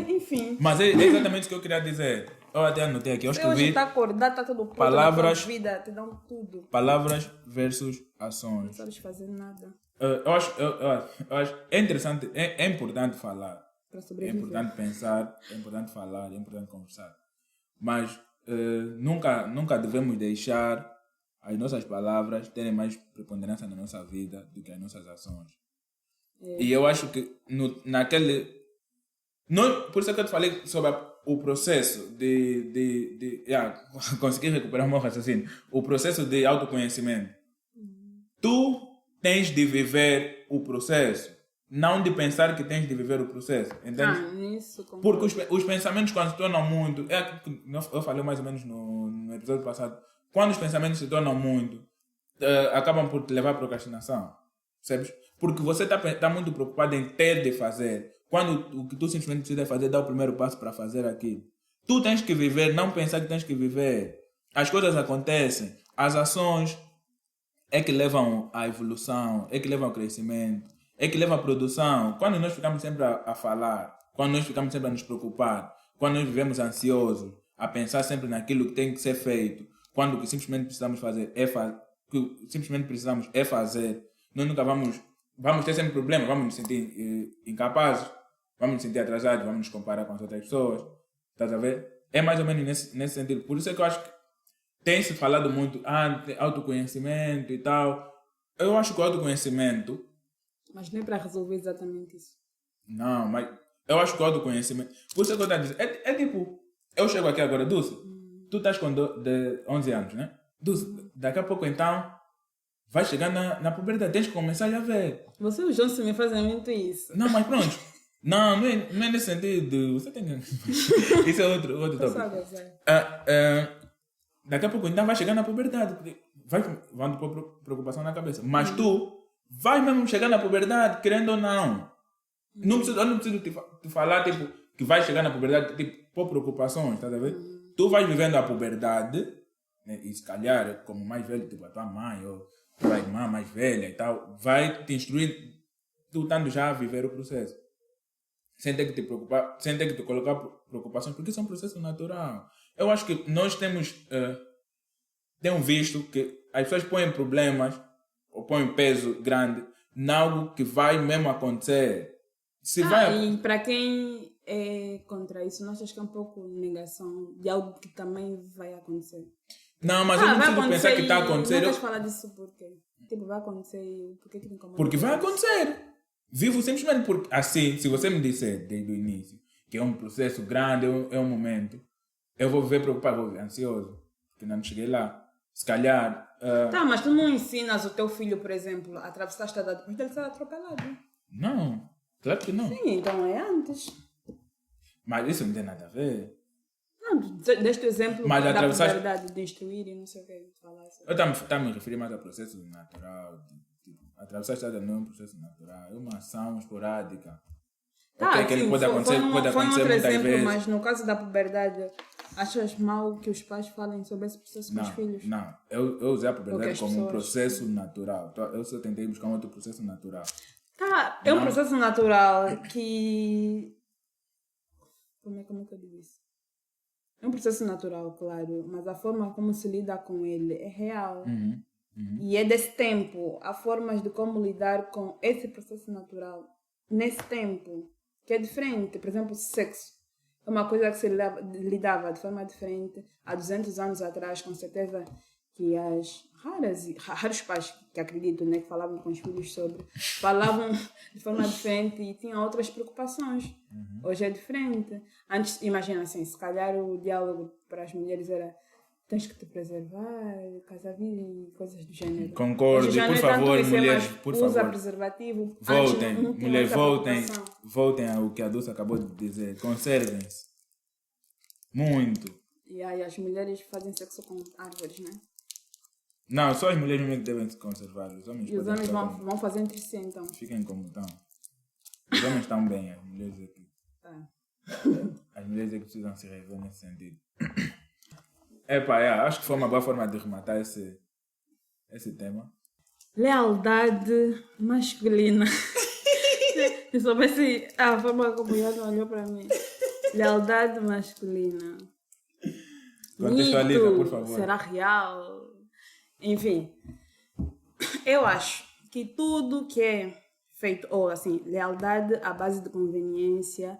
Enfim. Mas é exatamente isso que eu queria dizer. Eu até anotei aqui, eu escrevi... Hoje está acordado, está tudo pronto, palavras, na tua vida, te dão tudo. Palavras versus ações. Não sabes fazer nada. Eu acho é interessante, é importante falar. É importante pensar, é importante falar, é importante conversar. Mas nunca devemos deixar as nossas palavras terem mais preponderância na nossa vida do que as nossas ações. E eu acho que naquele... por isso é que eu te falei sobre o processo de conseguir recuperar o meu raciocínio. O processo de autoconhecimento. Tu tens de viver o processo. Não de pensar que tens de viver o processo. Entende? Isso. Porque os pensamentos, quando se tornam muito... eu falei mais ou menos no episódio passado. Quando os pensamentos se tornam muito, acabam por te levar à procrastinação. Percebes? Porque você está muito preocupado em ter de fazer. Quando o que tu simplesmente precisa fazer é dar o primeiro passo para fazer aquilo. Tu tens que viver, não pensar que tens que viver. As coisas acontecem. As ações é que levam à evolução, é que levam ao crescimento, é que levam à produção. Quando nós ficamos sempre a falar, quando nós ficamos sempre a nos preocupar, quando nós vivemos ansiosos, a pensar sempre naquilo que tem que ser feito, quando o que simplesmente precisamos fazer é fazer, nós nunca vamos ter sempre problemas, vamos nos sentir incapazes, vamos nos sentir atrasados, vamos nos comparar com as outras pessoas. Estás a ver? É mais ou menos nesse sentido. Por isso é que eu acho que tem-se falado muito de autoconhecimento e tal. Eu acho que o autoconhecimento... Mas não é para resolver exatamente isso. Não, mas eu acho que o autoconhecimento... Por isso é que eu estou a dizer. É tipo... Eu chego aqui agora, Dulce. Tu estás com 11 anos, né? Dulce, daqui a pouco então... Vai chegar na puberdade. Tens que começar a ver. Você e o João se me fazem muito isso. Não, mas pronto. Não é nesse sentido. Você tem que... Isso é outro tópico. Daqui a pouco então vai chegar na puberdade. Vão pôr preocupação na cabeça. Mas tu vai mesmo chegar na puberdade, querendo ou não. Eu não preciso te falar tipo, que vai chegar na puberdade, tipo, por preocupações, tá a ver? Tu vais vivendo a puberdade, né, e se calhar, como mais velho, tipo a tua mãe ou tua irmã mais velha e tal, vai te instruir, tu estando já a viver o processo. Sem ter que te preocupar, sem ter que te colocar preocupações, porque isso é um processo natural. Eu acho que nós temos visto que as pessoas põem problemas ou põem peso grande em algo que vai mesmo acontecer. E para quem é contra isso, não achas que é um pouco negação de algo que também vai acontecer? Não, mas eu não preciso pensar que está a acontecer. Não queres falar disso porque vai acontecer e por que te incomoda? Porque vai acontecer. Vivo simplesmente porque, assim, se você me disser desde o início que é um processo grande, é um momento, eu vou viver preocupado, vou viver ansioso, porque ainda não cheguei lá. Se calhar... mas tu não ensinas o teu filho, por exemplo, a atravessar a estrada depois dele ser atropelado? Não, claro que não. Sim, então é antes. Mas isso não tem nada a ver. Não, deste exemplo da possibilidade de instruir e não sei o que. Eu estava me referindo mais ao processo natural. Atravessar a estrada não é um processo natural, é uma ação esporádica. Sim, pode acontecer muitas vezes. Mas no caso da puberdade, achas mal que os pais falem sobre esse processo com os filhos? Não, eu usei a puberdade como um processo natural. Eu só tentei buscar um outro processo natural. É um processo natural que... Como é que eu digo isso? É um processo natural, claro, mas a forma como se lida com ele é real. E é desse tempo, há formas de como lidar com esse processo natural nesse tempo, que é diferente. Por exemplo, sexo é uma coisa que se lidava de forma diferente há 200 anos atrás, com certeza que as raros pais que acredito, né, que falavam com os filhos sobre, falavam de forma diferente e tinham outras preocupações. Hoje é diferente. Antes, imagina assim, se calhar o diálogo para as mulheres era: tens que te preservar, casar virgem e coisas do gênero. Concordo, e por favor, mulheres, por favor. Usa preservativo. Voltem, mulheres, voltem ao que a Dulce acabou de dizer. Conservem-se. Muito. E aí as mulheres fazem sexo com árvores, né? Não, só as mulheres mesmo que devem se conservar. Os homens vão fazer entre si, então. Fiquem como estão. Os homens estão bem, as mulheres aqui. As mulheres aqui precisam se rever nesse sentido. Acho que foi uma boa forma de rematar esse tema. Lealdade masculina. Se soubesse a forma como o Ian olhou para mim. Lealdade masculina. Contextualiza, por favor. Será real? Enfim, eu acho que tudo que é feito, ou assim, lealdade à base de conveniência,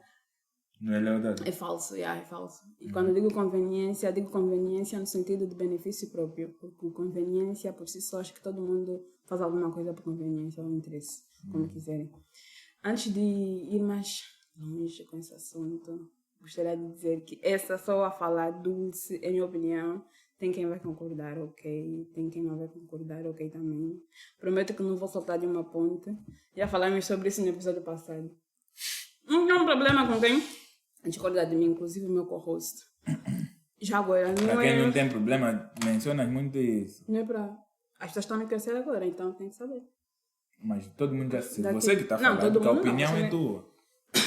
não é lealdade? É falso, é falso. E quando eu digo conveniência no sentido de benefício próprio. Porque conveniência, por si só, acho que todo mundo faz alguma coisa por conveniência ou interesse, como quiserem. Antes de ir mais longe com esse assunto, gostaria de dizer que essa só a falar dulce, em minha opinião, tem quem vai concordar, ok. Tem quem não vai concordar, ok também. Prometo que não vou soltar de uma ponte. Já falamos sobre isso no episódio passado. Não tem um problema com quem discorda de mim, inclusive o meu co-host. Já agora, não Para quem não tem problema, mencionas muito isso. Não é para... As pessoas estão me conhecendo agora, então tem que saber. Mas todo mundo já sabe. Daqui. Você que está Não, falando, todo que a mundo não, opinião você é me- tua.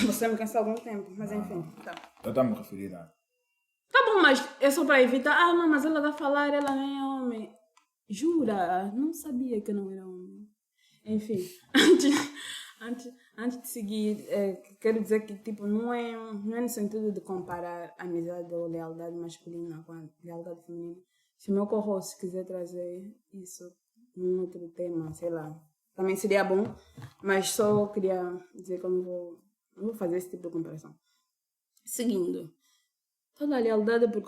Você me conhece há algum tempo, mas enfim. Tá. Eu estou a me referir a... Tá bom, mas é só para evitar. Ah, não, mas ela vai falar, ela nem é homem. Jura? Não sabia que eu não era homem. Enfim, antes de seguir, quero dizer que tipo, não é no sentido de comparar amizade ou lealdade masculina com a lealdade feminina. Se o meu co-host quiser trazer isso num outro tema, sei lá, também seria bom, mas só queria dizer que eu não vou fazer esse tipo de comparação. Seguindo, toda lealdade por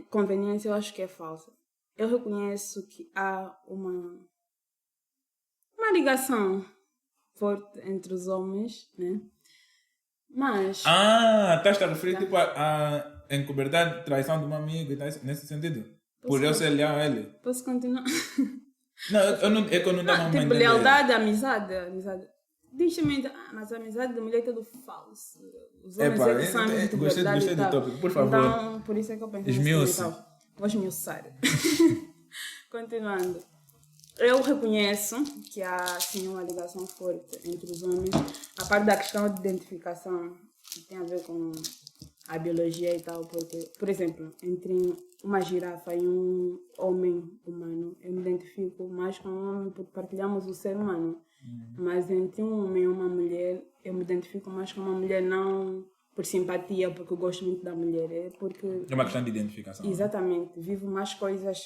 conveniência eu acho que é falsa. Eu reconheço que há uma ligação forte entre os homens, né? Mas... estás a referir tipo a encobertar traição de um amigo e tal, nesse sentido? Por eu ser leal a ele? Posso continuar? Não, eu não, é que eu não estava a Tipo, entender. lealdade, amizade. Diz-me, mas a amizade da mulher é tudo falso. Os homens Epa, é que são de gostei verdade e do tal. tópico, por favor. Então, por isso é que eu penso Esmiuce. nisso e tal. Vou esmiuçar. Continuando. Eu reconheço que há, sim, uma ligação forte entre os homens. A parte da questão de identificação, que tem a ver com a biologia e tal, porque, por exemplo, entre uma girafa e um homem humano, eu me identifico mais com um homem porque partilhamos o ser humano. Mas entre um homem e uma mulher, eu me identifico mais com uma mulher não por simpatia, porque eu gosto muito da mulher, é porque... É uma questão de identificação. Exatamente, vivo mais coisas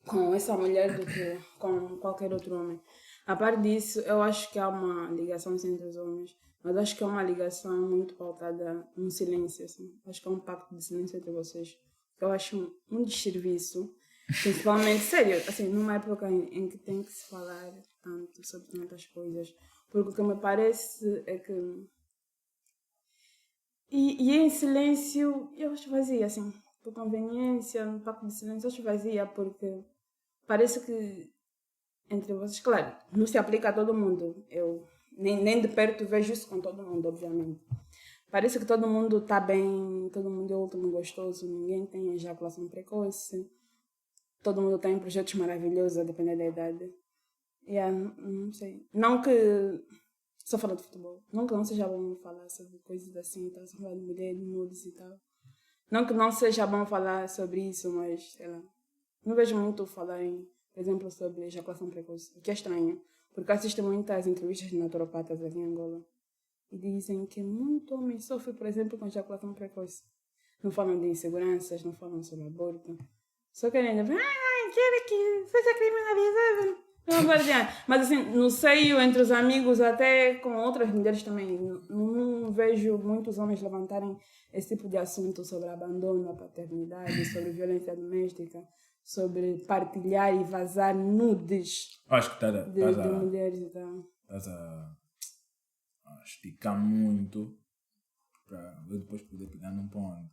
com essa mulher do que com qualquer outro homem. A parte disso, eu acho que há uma ligação entre os homens, mas acho que é uma ligação muito pautada no silêncio, assim. Acho que é um pacto de silêncio entre vocês. Eu acho um desserviço, principalmente, sério, assim, numa época em que tem que se falar tanto sobre tantas coisas, porque o que me parece é que... E em silêncio, eu acho vazia, assim, por conveniência, no pacto de silêncio, eu acho vazia, porque parece que entre vocês, claro, não se aplica a todo mundo. Eu nem de perto vejo isso com todo mundo, obviamente. Parece que todo mundo está bem, todo mundo é último gostoso, ninguém tem ejaculação precoce, todo mundo tem projetos maravilhosos, a depender da idade. Não sei. Não que... Só falar de futebol. Não que não seja bom falar sobre coisas assim, tá? Só falar de mulher, de nudes e tal. Não que não seja bom falar sobre isso, mas, sei lá. Não vejo muito falar por exemplo, sobre ejaculação precoce. O que é estranho. Porque assisto muitas entrevistas de naturopatas aqui em Angola. E dizem que muito homem sofre, por exemplo, com ejaculação precoce. Não falam de inseguranças, não falam sobre aborto. Só querem dizer, quero que seja criminalizado. Mas assim, no seio, entre os amigos, até com outras mulheres também, não vejo muitos homens levantarem esse tipo de assunto sobre abandono, a paternidade, sobre violência doméstica, sobre partilhar e vazar nudes Acho que de mulheres e tal. Estás a esticar muito para eu depois poder pegar num ponto.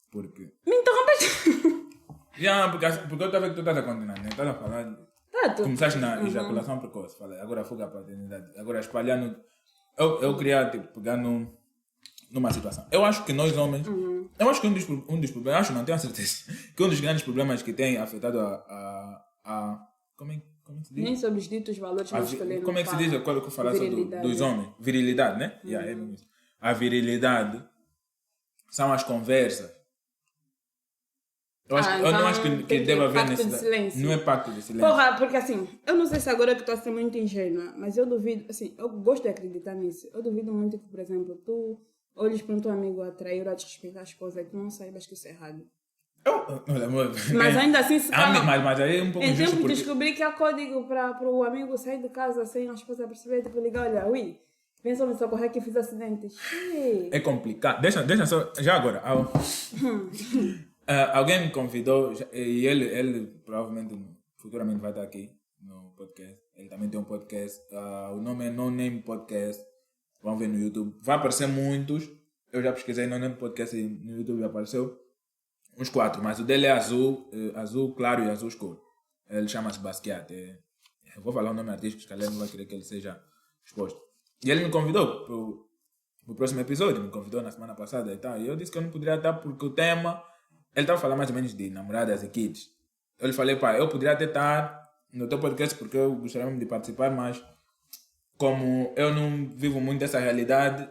Porque... Me interrompes? porque eu estava que tu estás a continuar, né? Estás a falar... Começaste na ejaculação precoce, falei, agora fuga a paternidade, agora espalhando. Eu queria tipo, pegar numa situação. Eu acho que nós homens, eu acho que um dos problemas, acho não tenho a certeza, que um dos grandes problemas que tem afetado como é que se diz? Nem sobre os ditos valores masculinos. Como é que se diz? Quando eu falar dos homens? Virilidade, né? É mesmo isso. A virilidade são as conversas. Eu não acho que deve haver necessidade. Não é pacto de silêncio. Porra, porque assim, eu não sei se agora que estou a ser muito ingênua, mas eu duvido, assim, eu gosto de acreditar nisso. Eu duvido muito que, por exemplo, tu olhes para um teu amigo a trair ou a desrespeitar a esposa e tu não saibas que isso é errado. Mas ainda assim se fala. Mas aí é um pouco injusto. Em tempo de descobrir que há código para o amigo sair de casa sem a esposa perceber, tipo, ligar, olha, vem só me socorrer que fiz acidente. É complicado. Deixa só, já agora. Alguém me convidou, e ele provavelmente futuramente vai estar aqui, no podcast. Ele também tem um podcast. O nome é No Name Podcast. Vão ver no YouTube. Vai aparecer muitos. Eu já pesquisei No Name Podcast e no YouTube apareceu uns 4. Mas o dele é azul claro e azul escuro. Ele chama-se Basquiat. Eu vou falar o nome artístico, porque ele não vai querer que ele seja exposto. E ele me convidou pro próximo episódio. Me convidou na semana passada e tal. E eu disse que eu não poderia estar porque o tema... Ele estava falando mais ou menos de namoradas e kids. Eu lhe falei, pá, eu poderia até estar no teu podcast porque eu gostaria mesmo de participar, mas como eu não vivo muito dessa realidade,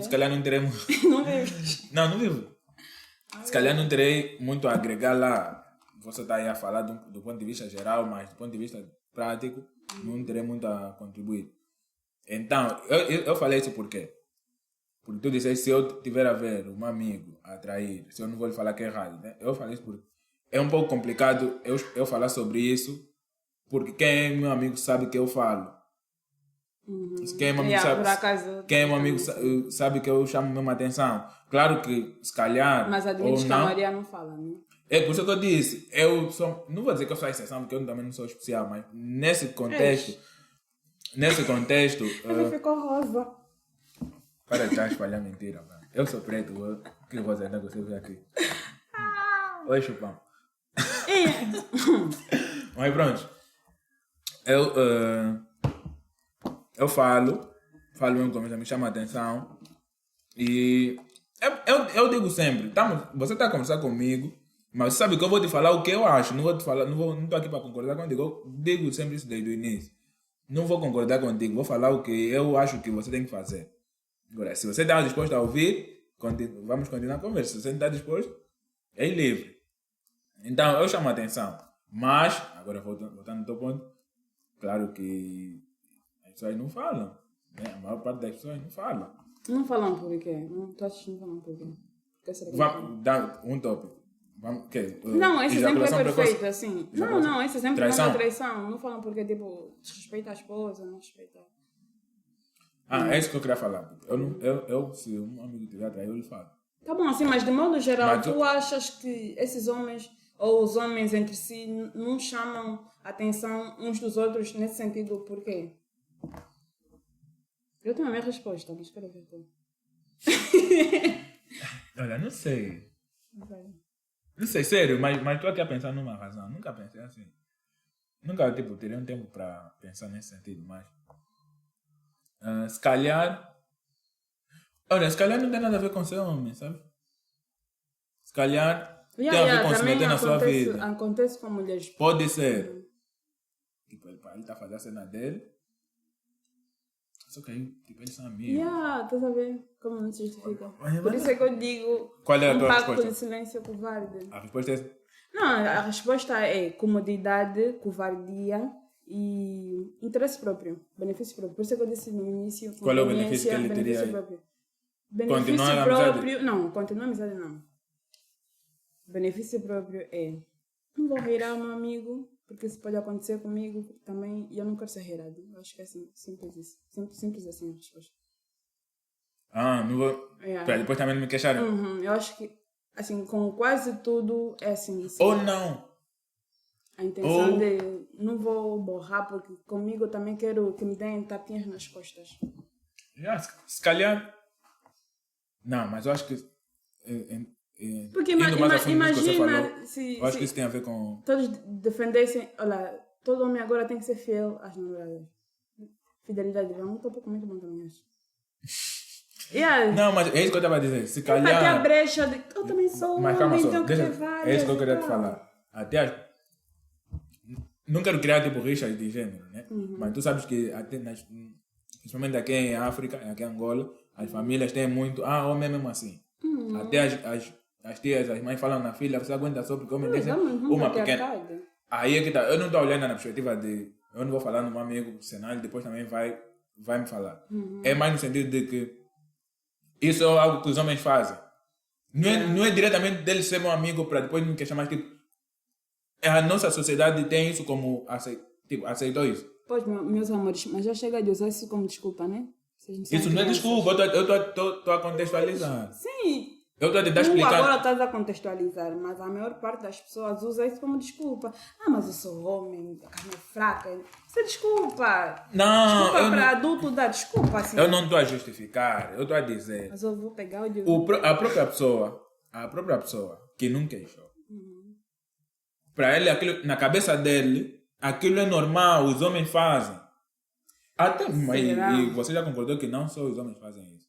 se calhar não terei... Não vives? Não vivo. Se calhar não terei muito a agregar lá. Você está aí a falar do ponto de vista geral, mas do ponto de vista prático, não terei muito a contribuir. Então, eu falei isso por quê? Porque tu disseste, se eu tiver a ver um amigo a trair, se eu não vou lhe falar que é errado, né? Eu falei isso porque é um pouco complicado eu falar sobre isso, porque quem é meu amigo sabe que eu falo. Quem é meu amigo sabe que eu chamo mesmo atenção. Claro que, se calhar... Mas admites que a Maria não fala, né? É por isso que eu disse, não vou dizer que eu sou a exceção, porque eu também não sou especial, mas nesse contexto... Ele ficou rosa. Para de espalhar mentira, mano. Eu sou preto, que rosa ainda você vê aqui. Oi, chupão. Mas pronto. Eu falo mesmo como me chama a atenção. E eu digo sempre, você está a conversar comigo, mas você sabe que eu vou te falar o que eu acho. Não estou aqui para concordar contigo. Eu digo sempre isso desde o início. Não vou concordar contigo, vou falar o que eu acho que você tem que fazer. Agora, se você está disposto a ouvir, vamos continuar a conversa. Se você não está disposto, é livre. Então, eu chamo a atenção. Mas, agora voltando no teu ponto, claro que as pessoas não falam. Né? A maior parte das pessoas não falam. Não falam por quê? Tu achas que não falam por quê? Vamos dar um tópico. Não, esse exemplo é perfeito, assim. Não, esse exemplo não é traição. Não falam porque, tipo, desrespeita a esposa, não respeita... É isso que eu queria falar. Se um amigo tiver atrás, eu lhe falo. Tá bom, assim, mas de modo geral, tu achas que esses homens, ou os homens entre si, não chamam atenção uns dos outros nesse sentido, por quê? Eu tenho a minha resposta, mas quero ver tu. Olha, não sei. Não sei, sério, mas estou aqui a pensar numa razão. Nunca pensei assim. Nunca, teria um tempo para pensar nesse sentido, mas... se calhar não tem nada a ver com ser homem, sabe? Se calhar tem a ver com se meter na sua vida. Acontece com mulheres. Pode ser. Tipo, ele está a fazer a cena dele. Só que aí, eles são amigos. Estás a ver como não se justifica. Por isso é que eu digo... Qual é a tua resposta? resposta? De silêncio covarde. A resposta é... Não, a resposta é comodidade, covardia e interesse próprio, benefício próprio. Por isso é que eu disse no início... Qual é o benefício que ele teria aí? Benefício continuar próprio... A não, continuar a amizade não. Benefício próprio é... Não vou reirar meu amigo, porque isso pode acontecer comigo também e eu não quero ser reirado. Eu acho que é assim, simples isso. Simples assim a resposta. Não vou... Para depois também não me queixarem. Eu acho que, assim, com quase tudo é assim. Ou não. A intenção de não vou borrar, porque comigo eu também quero que me deem tapinhas nas costas. Se calhar... Não, mas eu acho que... Porque imagina eu acho que isso tem a ver com... Todos defendessem... Olha, todo homem agora tem que ser fiel às namoradas. Fidelidade é um tópico muito bom também, acho. Não, mas é isso que eu estava a dizer. Se calhar... Para ter a brecha de... Eu também sou mas calma só, é isso que eu queria te falar. Até não quero criar tipo rixas de gênero, né? Mas tu sabes que até principalmente aqui em África, aqui em Angola, as famílias têm muito... homem é mesmo assim. Até as tias, as mães falam na filha, você aguenta só porque o homem tem uma pequena... Aí é que tá. Eu não estou olhando na perspectiva de... Eu não vou falar no meu amigo, senão ele depois também vai me falar. É mais no sentido de que isso é algo que os homens fazem. Não é diretamente dele ser meu amigo para depois me queixar mais. Tipo, a nossa sociedade tem isso como... aceitou isso. Pois, meus amores, mas já chega de usar isso como desculpa, né? Isso não é desculpa, eu estou a contextualizar. Sim. Eu estou a tentar explicar. Agora estás a contextualizar, mas a maior parte das pessoas usa isso como desculpa. Mas eu sou homem, a carne é fraca. Isso é desculpa. Não, desculpa para adulto dar desculpa. Assim. Eu não estou a justificar, eu estou a dizer. Mas eu vou pegar a própria pessoa que não queixou. Para ele, aquilo, na cabeça dele, aquilo é normal, os homens fazem. Até, e você já concordou que não só os homens fazem isso.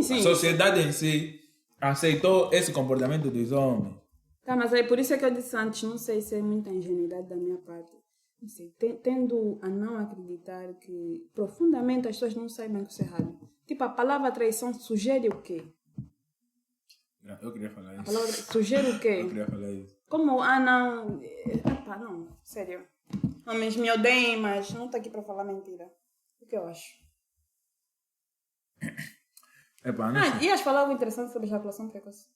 Sim. A sociedade em si aceitou esse comportamento dos homens. Tá, mas aí por isso é que eu disse antes, não sei se é muita ingenuidade da minha parte. Não sei, tendo a não acreditar que profundamente as pessoas não saibam que isso é errado. Tipo, a palavra traição sugere o quê? Eu queria falar isso. A palavra sugere o quê? Eu queria falar isso. Como, não... Epa, não, sério. Homens me odeiem, mas não está aqui para falar mentira. O que eu acho? Epa, não sei. Ias falar algo interessante sobre ejaculação precoce?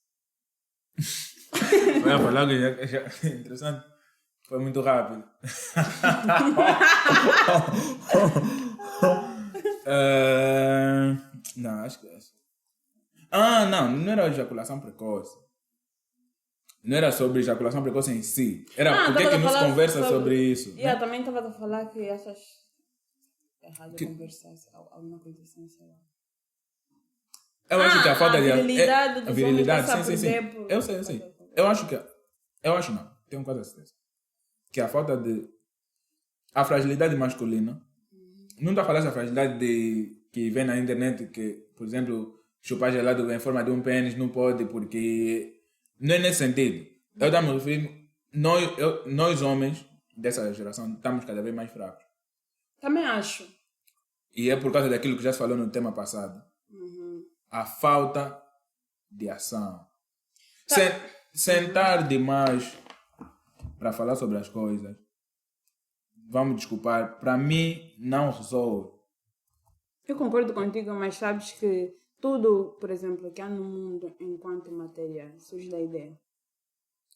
Eu ia falar algo interessante. Foi muito rápido. Não, acho que é isso. Não era ejaculação precoce. Não era sobre ejaculação precoce em si. Era porque que não se conversa sobre isso. Né? Também estava a falar que achas errado conversar alguma coisa assim, sei lá. Eu acho que a falta de... A virilidade, sim. Eu sei. Eu acho não. Tenho quase certeza. Que a falta de... A fragilidade masculina. Não estou a falar essa fragilidade que vem na internet que, por exemplo, chupar gelado em forma de um pênis não pode porque... Não é nesse sentido. Eu estou me referindo... Nós homens dessa geração estamos cada vez mais fracos. Também acho. E é por causa daquilo que já se falou no tema passado. A falta de ação. Sentar demais para falar sobre as coisas, vamos desculpar, para mim não resolve. Eu concordo contigo, mas sabes que tudo, por exemplo, que há no mundo enquanto matéria surge da ideia.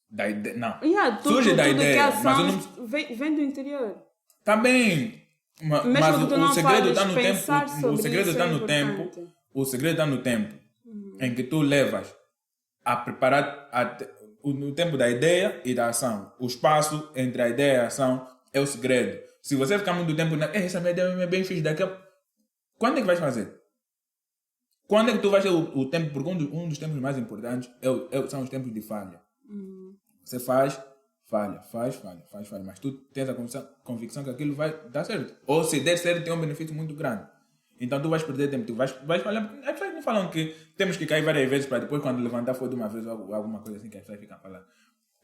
Da ideia? Não. Surge da ideia, que ação, mas não... vem do interior. Tá bem. Mas o segredo está no tempo. O segredo está no tempo. O segredo está no tempo em que tu levas a preparar no tempo da ideia e da ação. O espaço entre a ideia e a ação é o segredo. Se você ficar muito tempo essa minha ideia é bem fixe daqui quando é que vais fazer? Quando é que tu vais ter o tempo? Porque um dos tempos mais importantes são os tempos de falha. Você faz, falha. Mas tu tens a convicção que aquilo vai dar certo. Ou se der certo, tem um benefício muito grande. Então tu vais perder tempo, tu vais falhar. As pessoas não falam que temos que cair várias vezes para depois, quando levantar, for de uma vez ou alguma coisa assim que as pessoas ficam falando.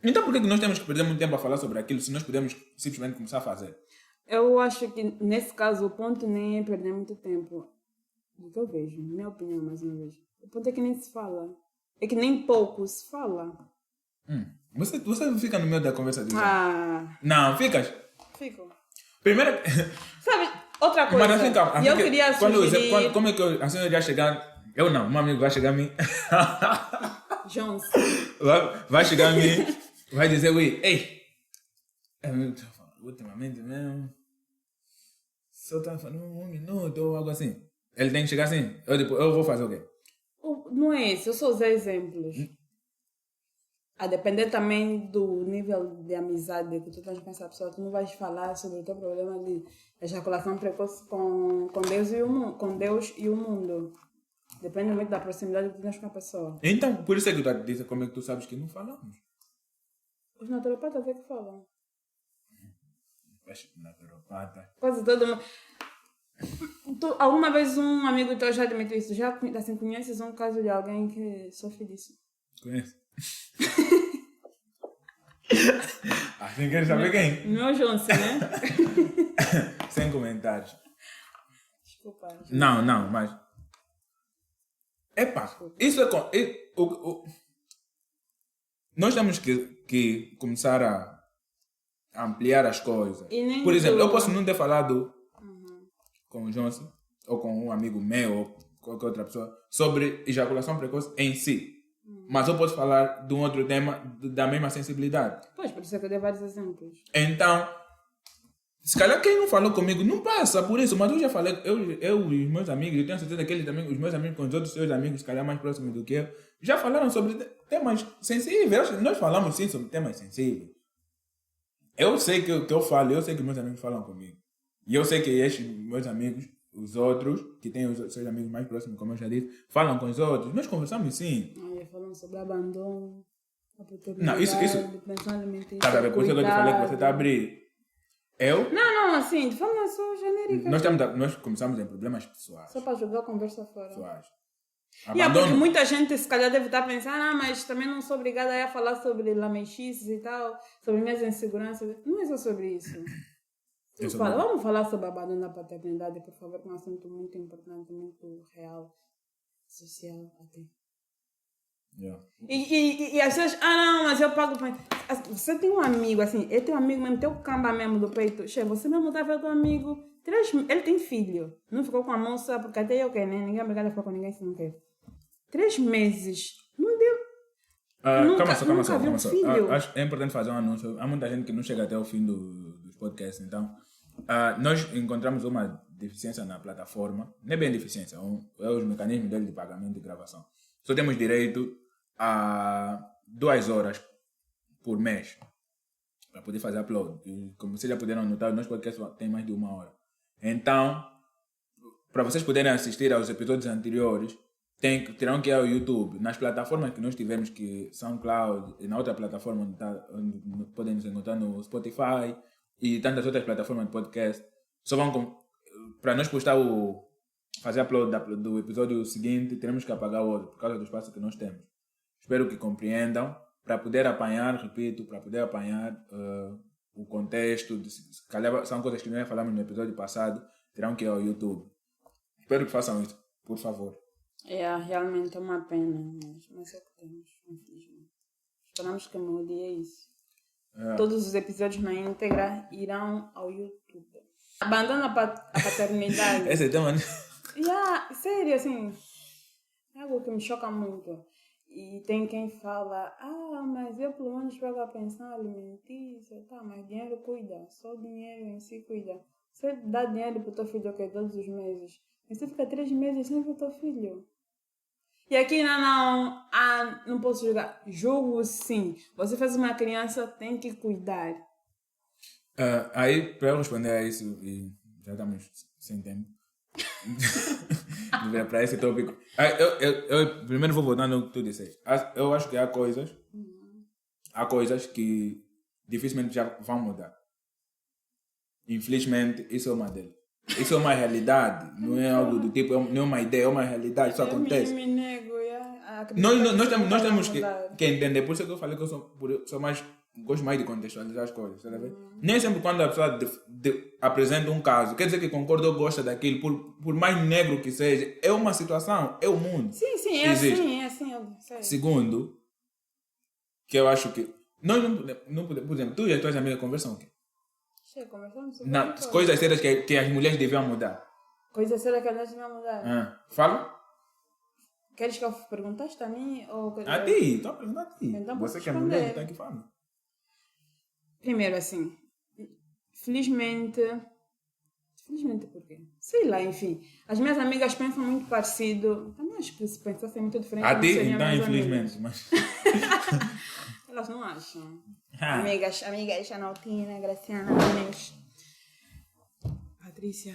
Então por que nós temos que perder muito tempo a falar sobre aquilo se nós podemos simplesmente começar a fazer? Eu acho que nesse caso o ponto nem é perder muito tempo. Do que eu vejo, minha opinião mais uma vez. O ponto é que nem se fala. É que nem pouco se fala. Você fica no meio da conversa de Não, ficas? Fico. Primeiro... Sabe, outra coisa. Mas assim, calma. Eu queria sugerir... Como é que eu iria chegar... Eu não, um amigo vai chegar a mim... Jones. Vai chegar a mim... Vai dizer, ei... Ultimamente mesmo... Só tá falando 1 minuto ou algo assim. Ele tem que chegar assim. Eu vou fazer o quê? Não é isso. Eu só usei exemplos. A depender também do nível de amizade que tu tens com essa pessoa, tu não vais falar sobre o teu problema de ejaculação precoce com Deus e o mundo. Depende muito da proximidade que tu tens com a pessoa. Então, por isso é que eu te disse como é que tu sabes que não falamos. Os naturopatas é que falam. Naturopata. Quase todo mundo. Alguma vez um amigo teu já admitiu isso? Já assim, conheces um caso de alguém que sofre disso? Conheço. Assim quer saber quem? Meu Jones, né? Sem comentários. Desculpa. Gente. Não, mas... Epa, isso é... Nós temos que começar a ampliar as coisas. Por exemplo, eu posso não ter falado com o Johnson, ou com um amigo meu, ou qualquer outra pessoa, sobre ejaculação precoce em si. Mas eu posso falar de um outro tema da mesma sensibilidade. Pois, por isso é que eu dei vários exemplos. Então, Se calhar quem não falou comigo não passa por isso, mas eu já falei, eu e os meus amigos, eu tenho certeza que ele também, os meus amigos com os outros seus amigos, se calhar mais próximos do que eu, já falaram sobre temas sensíveis. Nós falamos sim sobre temas sensíveis. Eu sei que eu falo, eu sei que meus amigos falam comigo. E eu sei que estes meus amigos, os outros, que têm os seus amigos mais próximos, como eu já disse, falam com os outros. Nós conversamos sim. Falando sobre abandono, a não, isso. pensão alimentícia. Tá bem, por isso que eu te falei que você está a abrir. Não, assim, de forma só genérica. Nós começamos em problemas pessoais. Só para jogar a conversa fora. Pessoais. Porque muita gente se calhar deve estar pensando, mas também não sou obrigada a falar sobre lamechices e tal, sobre minhas inseguranças. Não é só sobre isso. Vamos falar sobre abandono da paternidade, por favor, que é um assunto muito importante, muito real, social até. Yeah. E as pessoas, não, mas eu pago para... Você tem um amigo, assim, eu tenho um amigo mesmo, tem o camba mesmo do peito. Che, você mesmo estava com um amigo, ele tem filho, não ficou com a moça, porque até eu quero, né? Ninguém é obrigado a ficar com ninguém se não quer. 3 meses, não deu... Calma só. Filho. Acho é importante fazer um anúncio. Há muita gente que não chega até o fim dos podcasts, então... nós encontramos uma deficiência na plataforma, não é bem deficiência, é os mecanismos dele de pagamento e gravação. Só temos direito a 2 horas por mês para poder fazer upload. E, como vocês já puderam notar, nosso podcast tem mais de 1 hora. Então, para vocês poderem assistir aos episódios anteriores, terão que ir ao YouTube. Nas plataformas que nós tivemos, que SoundCloud, e na outra plataforma onde podem nos encontrar no Spotify e tantas outras plataformas de podcast, só vão para nós postar fazer upload do episódio seguinte, teremos que apagar o outro por causa do espaço que nós temos. Espero que compreendam, para poder apanhar, repito, para poder apanhar o contexto, se calhar são coisas que nós falamos no episódio passado, terão que ir ao YouTube. Espero que façam isso, por favor. Realmente é uma pena, mas é o que temos, infelizmente. Esperamos que mude, é isso. Todos os episódios na íntegra irão ao YouTube. Abandona a paternidade. Esse é o tema. Sério, assim, é algo que me choca muito. E tem quem fala, mas eu pelo menos pago a pensão alimentícia, mas dinheiro cuida, só dinheiro em si cuida. Você dá dinheiro para o teu filho todos os meses, mas você fica 3 meses sem ver o teu filho. E aqui não posso julgar. Julgo sim. Você faz uma criança, tem que cuidar. Aí, para eu responder a isso, e já estamos sem tempo, para esse tópico, eu primeiro vou voltar no que tu disseste. Eu acho que há coisas que dificilmente já vão mudar. Infelizmente, isso é uma delas. Isso é uma realidade, não é algo do tipo, não é uma ideia, é uma realidade, isso acontece. Eu me nego, nós temos que entender, por isso que eu falei que gosto mais de contextualizar as coisas, sabe? Nem sempre quando a pessoa apresenta um caso, quer dizer que concorda ou gosta daquilo, por mais negro que seja, é uma situação, é o mundo. Sim, é assim. Segundo, que eu acho que nós não podemos, por exemplo, tu e as tuas amigas conversam o quê? Conversamos sobre coisas sérias que as mulheres deviam mudar. Coisas sérias que as mulheres deviam mudar? Fala. Queres que eu perguntaste a mim? A ti, estou a perguntar a ti. Então, você que é mulher, está aqui falando. Primeiro, assim, felizmente por quê? Sei lá, enfim. As minhas amigas pensam muito parecido. Também acho que se pensassem muito diferente. A ti, então, infelizmente. Mas... Elas não acham. Amigas, Analtina, Graciana, Inês, Patrícia,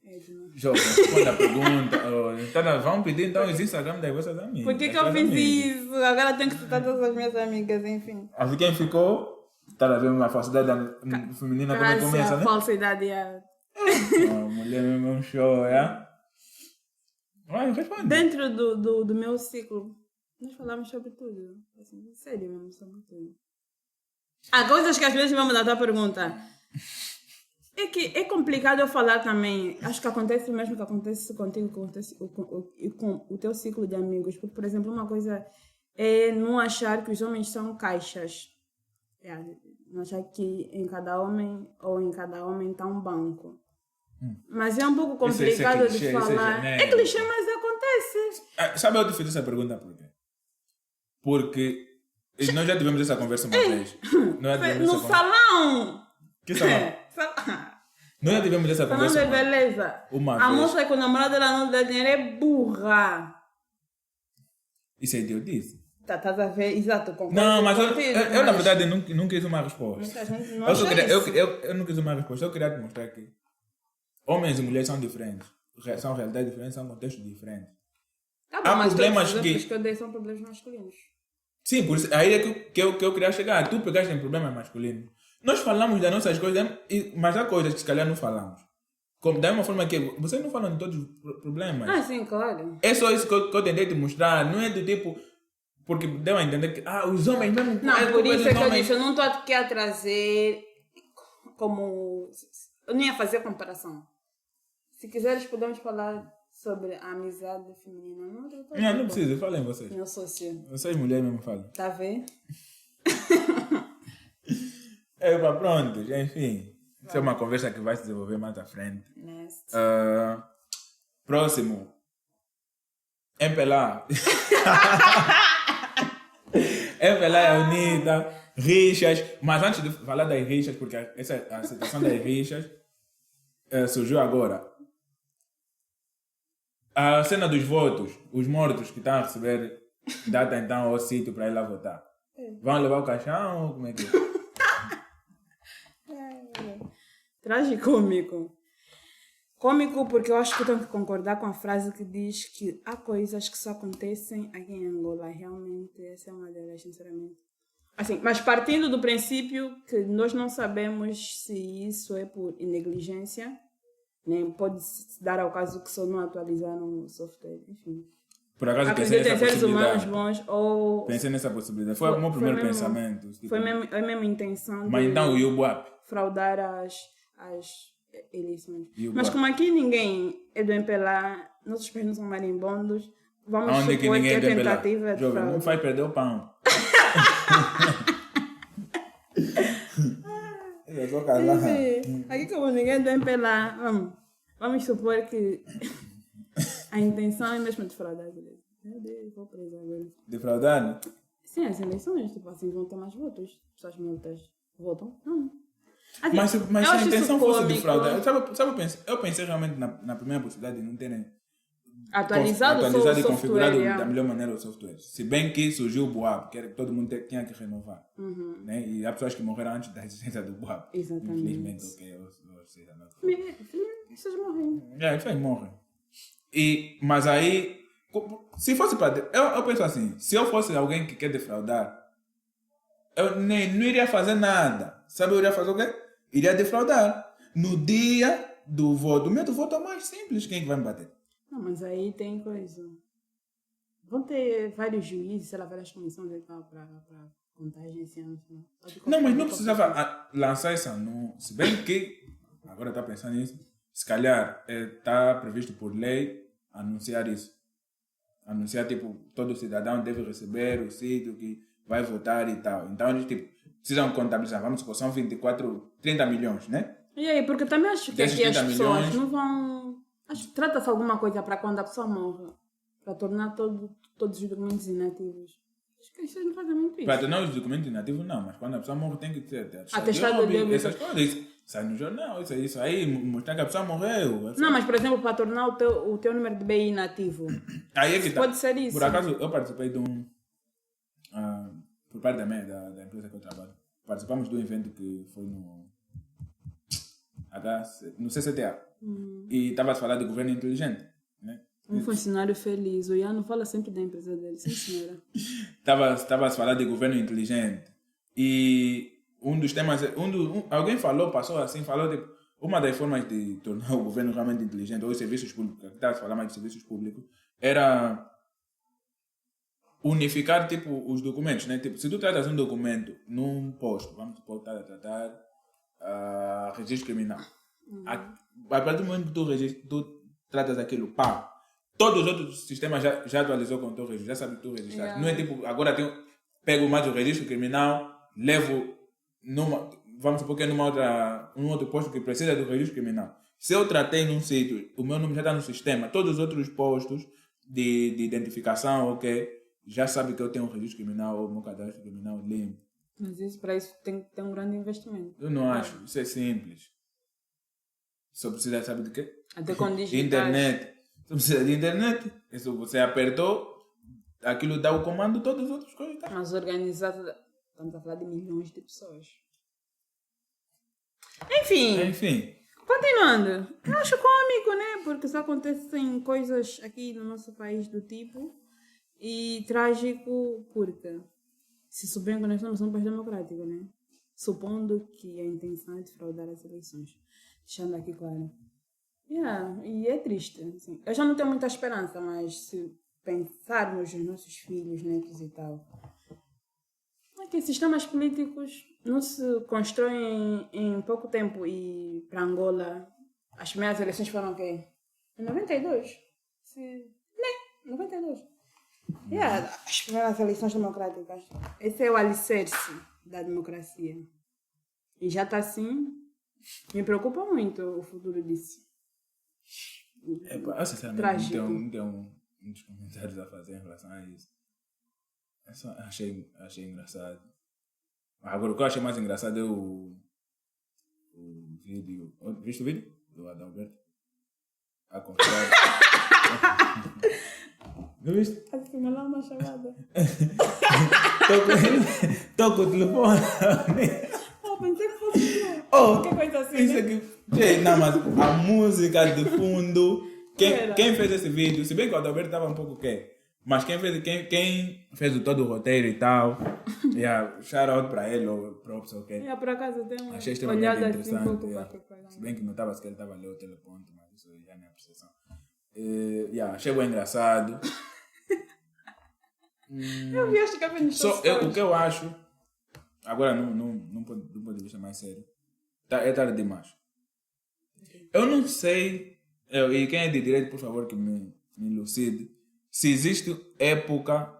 Edna. Jovem, responda a pergunta. Vamos pedir então os Instagram das vossas amigas. Por que eu fiz isso? Agora tenho que citar todas as minhas amigas, enfim. Assim quem ficou, está a ver uma falsidade feminina como começa, né? Falsidade, mulher mesmo é um show, responde. Dentro do meu ciclo, nós falamos sobre tudo. Assim, sério mesmo, sobre tudo. Há coisas que às vezes vamos dar a tua pergunta. É que é complicado eu falar também. Acho que acontece o mesmo que acontece contigo, que acontece com o teu ciclo de amigos. Porque, por exemplo, uma coisa é não achar que os homens são caixas. Não achar que em cada homem está um banco. Mas é um pouco complicado de falar. É clichê, mas acontece. Sabe eu te fiz essa pergunta por quê? Porque nós já tivemos essa conversa uma vez. No salão! Que salão? Nós já tivemos essa Falando conversa. de beleza. Uma A vez. moça que o namorado dela não dá dinheiro é burra. Isso é idiotice. Estás a ver? Exato, concordo Não, mas contigo, eu na verdade não quis uma resposta. muita gente não Eu, só acha queria, isso. eu não quis uma resposta. Eu queria te mostrar que homens e mulheres são diferentes. São realidades diferentes, são contextos diferentes. Tá bom, há mas problemas todos os que- exemplos que eu dei são problemas masculinos. Sim, por isso, aí é que eu queria chegar. Tu pegaste em problemas masculinos. Nós falamos das nossas coisas, mas há coisas que se calhar não falamos. Da mesma forma que vocês não falam de todos os problemas. Ah, sim, claro. É só isso que eu tentei te mostrar. Não é do tipo... Porque deu a entender que os homens mesmo... Não, por isso é que eu homens... disse, eu não estou aqui a trazer como... Eu nem ia fazer comparação. Se quiseres, podemos falar sobre a amizade feminina. Não precisa, falem vocês. Meu sócio. Vocês mulheres mesmo falam. Tá a ver? Pronto, enfim. Isso é uma conversa que vai se desenvolver mais à frente. Next. Próximo. MPLA. MPLA é unida. Rixas. Mas antes de falar das rixas, porque a situação das rixas surgiu agora. A cena dos votos, os mortos que estão a receber data então ao sítio para ir lá votar. Vão levar o caixão ou como é que é? Tragicômico. Cômico porque eu acho que eu tenho que concordar com a frase que diz que há coisas que só acontecem aqui em Angola. Realmente, essa é uma delas, sinceramente. Assim, mas partindo do princípio que nós não sabemos se isso é por negligência, né? Pode se dar ao caso que só não atualizaram o software, enfim. Por acaso pensei Acredito nessa em seres humanos possibilidade. bons ou... Pensei nessa possibilidade. Foi o meu primeiro mesmo- pensamento. Tipo, Foi mesmo, a mesma intenção mas de então o Yubuap. fraudar as eleições. E o Mas Boa? como aqui ninguém é do MPLA, nossos pés não são marimbondos, vamos Onde que supor que ninguém é tem pela... tentativa de Jovem, não fraude. faz perder o pão. Eu sou casado. Enfim, aqui como ninguém é do MPLA, vamos supor que a intenção é mesmo de fraudar as eleições. Meu Deus, vou presa agora. Defraudado? Sim, as eleições, tipo assim, vão ter mais votos. Pessoas multas votam? Não. Assim, Mas se eu a acho intenção isso fosse cômico. defraudar... Eu pensei realmente na primeira possibilidade de não terem Atualizado e o software, configurado da yeah. melhor maneira o software. Se bem que surgiu o BUAP, que era que todo mundo tinha que renovar. Né? E há pessoas que morreram antes da existência do BUAP. Exatamente. Infelizmente, ok. Ou seja, não. Vocês morrem. Isso aí morre. Mas aí, se fosse para... Eu penso assim, se eu fosse alguém que quer defraudar, eu não iria fazer nada. Sabe, eu iria fazer o quê? Iria defraudar. No dia do voto. O meu do voto é mais simples. Quem é que vai me bater? Não, mas aí tem coisa. Vão ter vários juízes, sei lá, várias comissões e tal para contagem esse ano. Não, mas não precisava lançar esse anúncio. Se bem que, agora está pensando nisso, se calhar está previsto por lei anunciar isso. Anunciar, tipo, todo cidadão deve receber o sítio que vai votar e tal. Então, eles, tipo, precisam contabilizar. Vamos supor, são 30 milhões, né? E aí, porque eu também acho que Desses aqui as 30 pessoas milhões. não vão... Acho que trata-se alguma coisa para quando a pessoa morre. Para tornar todos os documentos inativos. Acho que vocês não fazem muito isso. Para tornar os documentos inativos, não. Mas quando a pessoa morre, tem que ter Atestado de óbito. essas coisas. Isso sai no jornal, isso aí, mostrar que a pessoa morreu. Não, mas por exemplo, para tornar o teu número de BI inativo. Aí é que tá. Pode ser isso. Por acaso, eu participei de um... por parte da empresa que eu trabalho. Participamos de um evento que foi no CCTA. E estava a falar de governo inteligente. Né? Um funcionário feliz. O Ian fala sempre da empresa dele. Sim, senhora. Estava a falar de governo inteligente. E um dos temas... alguém passou assim, falou de... Uma das formas de tornar o governo realmente inteligente, ou os serviços públicos, que estava a falar mais de serviços públicos, era unificar, tipo, os documentos, né? Tipo, se tu tratas um documento num posto, vamos supor que estás a tratar registro criminal. A partir do momento que tu tratas aquilo, pá, todos os outros sistemas já atualizou com o teu registro, já sabe que tu registraste. Yeah. Não é tipo, agora pego mais o registro criminal, levo vamos supor que é num outro posto que precisa do registro criminal. Se eu tratei num sítio, o meu nome já está no sistema, todos os outros postos de identificação, já sabe que eu tenho um registro criminal ou o meu cadastro criminal limpo. Mas para isso tem que ter um grande investimento. Eu não acho, isso é simples. Só precisa, sabe de quê? Até com digitais. Internet. Só precisa de internet. Isso você apertou, aquilo dá o comando, todas as outras coisas. Tá? Mas organizado, estamos a falar de milhões de pessoas. Enfim. Continuando. Eu acho cômico, né? Porque só acontecem coisas aqui no nosso país do tipo. E trágico porque, se souberem que nós estamos num país democrático, né? Supondo que a intenção é defraudar as eleições. Deixando aqui claro. E é triste. Assim. Eu já não tenho muita esperança, mas se pensarmos nos nossos filhos, netos e tal, é que sistemas políticos não se constroem em pouco tempo. E para Angola, as primeiras eleições foram o quê? Em 92. 92. As primeiras eleições democráticas. Esse é o alicerce da democracia. E já está assim. Me preocupa muito o futuro disso. Eu sinceramente não tenho muitos comentários a fazer em relação a isso. Eu só achei engraçado. Agora o que eu achei mais engraçado é o vídeo. Viste o vídeo? Do Adalberto? A confiar. Não viste? Acho que me dá uma chamada. Tô com o telefone. Pensei que fosse qualquer coisa assim. Isso aqui. Não, mas a música de fundo. Quem fez esse vídeo? Se bem que o Adalberto estava um pouco quê? Mas quem fez todo o roteiro e tal. Shout out para ele ou props, ok? Por acaso tem uma achei extremamente olhada interessante. assim, Se bem que notava que ele estava a ler o teleponto, mas isso já não é percepção. Achei bem engraçado. Eu vi, acho que eu vi nos o que eu acho, agora num ponto de vista mais sério, é tarde demais. Eu não sei, e quem é de direito, por favor, que me elucide, se existe época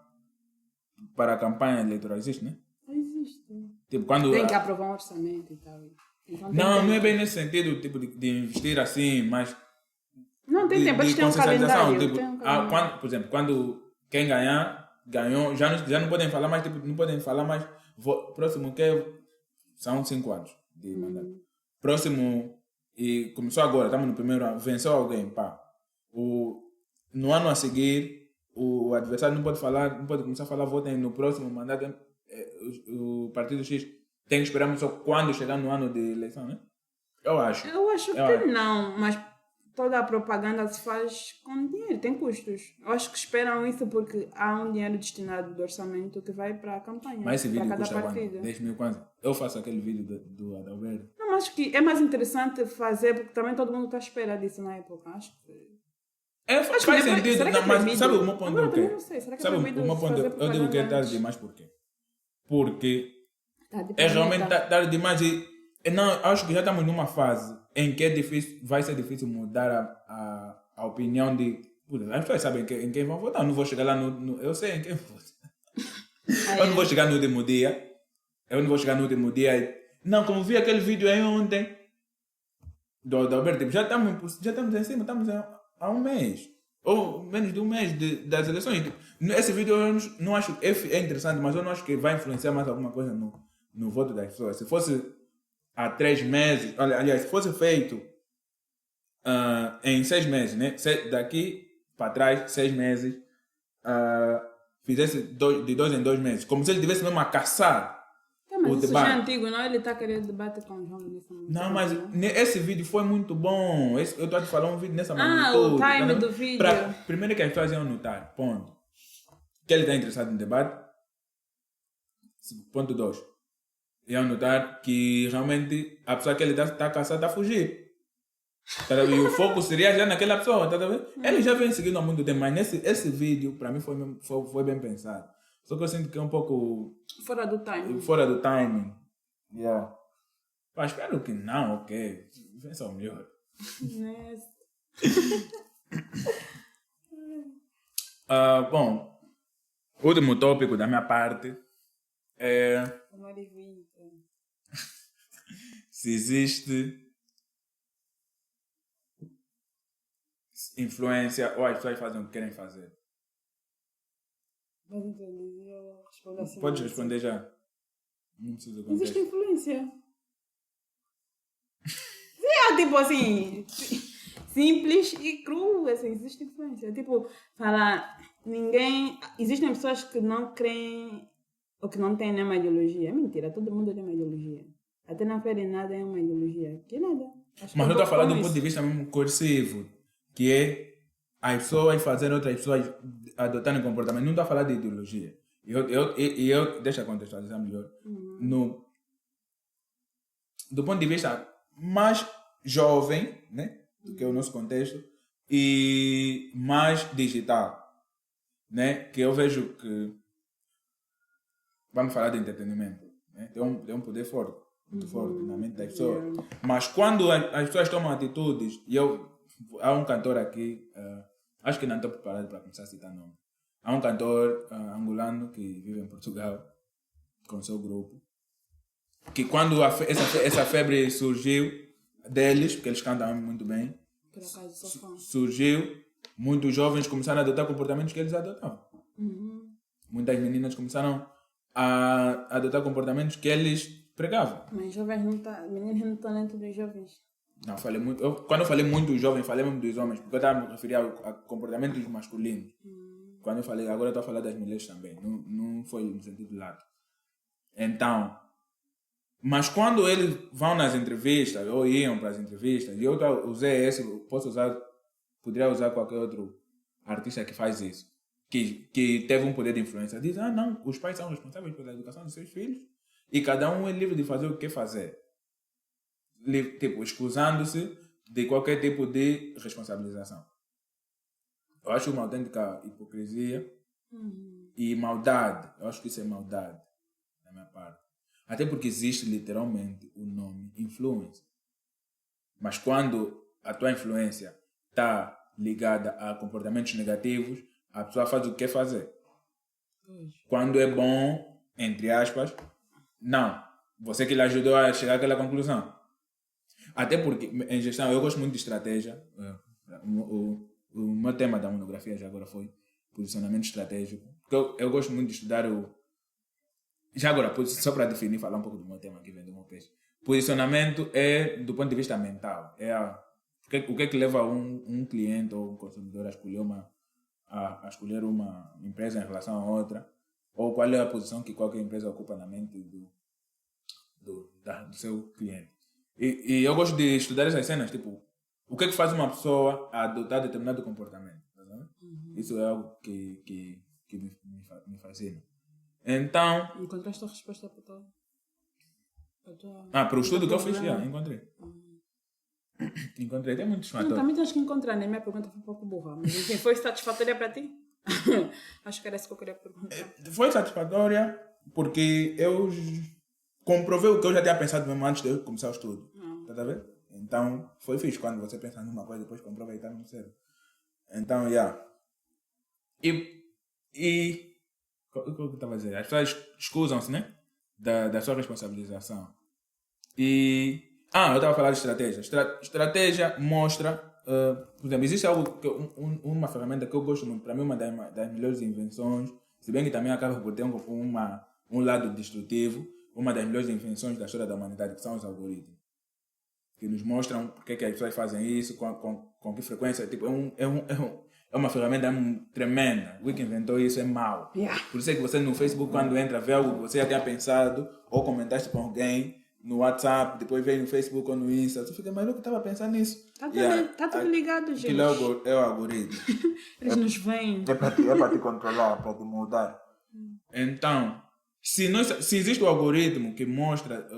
para a campanha eleitoral. Existe, né? Existe. Tipo, quando tem que aprovar um orçamento e tal. Então, não é bem nesse sentido, tipo, de investir assim, mas não tem tempo, eles têm um calendário. Tipo, por exemplo, quando quem ganhou, já não podem falar mais, tipo, não podem falar mais. Próximo que são 5 anos de mandato. Próximo, e começou agora, estamos no primeiro ano, venceu alguém, pá. No ano a seguir, o adversário não pode falar, não pode começar a falar, votem no próximo mandato. O partido X tem que esperar só quando chegar no ano de eleição, né? Eu acho que não, mas toda a propaganda se faz com dinheiro, tem custos. Eu acho que esperam isso porque há um dinheiro destinado do orçamento que vai para a campanha. Mas esse vídeo para cada custa partido. 10 mil quanto? Eu faço aquele vídeo do Adalberto. Não, acho que é mais interessante fazer porque também todo mundo está à espera disso na época. Acho que faz sentido, mas sabe o meu ponto é o quê? Sabe o meu ponto? Eu digo que é tarde demais por quê? Porque é realmente tarde demais e não, acho que já estamos numa fase em que vai ser difícil mudar a opinião de... As pessoas sabem em quem vão votar. Eu não vou chegar lá eu sei em quem vou votar. Eu não vou chegar no último dia. Não, como vi aquele vídeo aí ontem do Alberto, já estamos em cima, estamos há um mês. Ou menos de um mês das eleições. Esse vídeo eu não acho é interessante, mas eu não acho que vai influenciar mais alguma coisa no voto das pessoas. Se fosse há 3 meses, aliás, se fosse feito em 6 meses, né? Daqui para trás, 6 meses, fizesse de 2 em 2 meses, como se ele tivesse mesmo a caçar mas o isso debate. já é antigo, não? Ele está querendo debate com o João nesse momento. Não, mas esse vídeo foi muito bom. Eu estou a te falar um vídeo nessa magnitude. O time do vídeo. Primeiro que as pessoas iam notar, ponto. Que ele está interessado no debate. Ponto 2. Iam notar que realmente a pessoa que ele está a caçar está a fugir. E o foco seria já naquela pessoa, tá vendo? Ele já vem seguindo há muito tempo, mas esse vídeo para mim foi bem pensado. Só que eu sinto que é um pouco fora do timing. Mas espero que não, ok. Pensa o melhor. Bom, o último tópico da minha parte é se existe influência ou as pessoas fazem o que querem fazer. Pode responder já. Não precisa existe influência. Sim, tipo assim, simples e cru, assim, existe influência. Tipo, falar, existem pessoas que não creem ou que não têm nenhuma ideologia. É mentira, todo mundo tem uma ideologia. Até na fé de nada é uma ideologia. Que nada. Mas eu estou a falar de um ponto de vista mesmo coercivo, que é as pessoas fazerem outras pessoas adotarem comportamento. Não estou a falar de ideologia. Deixa eu contextualizar melhor. Do ponto de vista mais jovem, né, do que é o nosso contexto, e mais digital, né, que eu vejo que, vamos falar de entretenimento, né, tem um poder forte, muito forte na mente das pessoas. Mas quando as pessoas tomam atitudes, há um cantor aqui, acho que não estou preparado para começar a citar nome. Há um cantor angolano que vive em Portugal, com o seu grupo, que quando essa febre surgiu deles, porque eles cantam muito bem, por acaso, sou fã. Surgiu, muitos jovens começaram a adotar comportamentos que eles adotavam. Muitas meninas começaram a adotar comportamentos que eles pregavam. Mas jovens meninos não estão dentro dos jovens. Não, falei muito. Quando eu falei muito dos jovens, falei mesmo dos homens, porque eu estava a me referir a comportamentos masculinos. Quando eu falei, agora eu estou a falar das mulheres também. Não foi no sentido lato. Então, mas quando eles vão nas entrevistas, ou iam para as entrevistas, e eu usei esse, poderia usar qualquer outro artista que faz isso, que teve um poder de influência, diz, não, os pais são responsáveis pela educação de seus filhos, e cada um é livre de fazer o que quer fazer. Tipo, excusando-se de qualquer tipo de responsabilização. Eu acho uma autêntica hipocrisia e maldade. Eu acho que isso é maldade, da minha parte. Até porque existe literalmente o nome influência. Mas quando a tua influência está ligada a comportamentos negativos, a pessoa faz o que quer fazer. Quando é bom, entre aspas, não. Você que lhe ajudou a chegar àquela conclusão. Até porque, em gestão, eu gosto muito de estratégia. O meu tema da monografia já agora foi posicionamento estratégico. Eu gosto muito de estudar Já agora, só para definir, falar um pouco do meu tema que vem do meu peixe. Posicionamento é do ponto de vista mental. O que é que leva um cliente ou um consumidor a escolher uma empresa em relação a outra? Ou qual é a posição que qualquer empresa ocupa na mente do seu cliente? E eu gosto de estudar essas cenas, tipo, o que é que faz uma pessoa adotar determinado comportamento? Tá vendo? Isso é algo que me fascina. Então... Encontraste a resposta para tua... para o estudo que eu fiz, encontrei. Encontrei, tem muitos fatores. Também tens que encontrar, né? Minha pergunta foi um pouco burra, mas enfim, foi satisfatória para ti? Acho que era isso que eu queria perguntar. Foi satisfatória porque eu comprovei o que eu já tinha pensado mesmo antes de eu começar o estudo. Tá vendo? Então, foi fixe quando você pensa numa coisa e depois comprova e está no sério. Então, E o que eu estava a dizer? As pessoas escusam-se, né? Da sua responsabilização. Eu estava a falar de estratégia. Estratégia mostra, por exemplo, existe algo, uma ferramenta que eu gosto muito, para mim uma das melhores invenções, se bem que também acaba por ter um lado destrutivo, uma das melhores invenções da história da humanidade, que são os algoritmos. Que nos mostram porque que as pessoas fazem isso, com que frequência. Tipo, é uma ferramenta tremenda. O que inventou isso é mau. Por isso é que você no Facebook, quando entra, vê algo que você já tinha pensado, ou comentaste com alguém no WhatsApp, depois vem no Facebook ou no Insta, você fica, mas eu que estava pensando nisso. Tá tudo ligado, gente. Aquilo é o algoritmo. Eles nos veem. É para te controlar, para te mudar. Então, se existe o algoritmo que mostra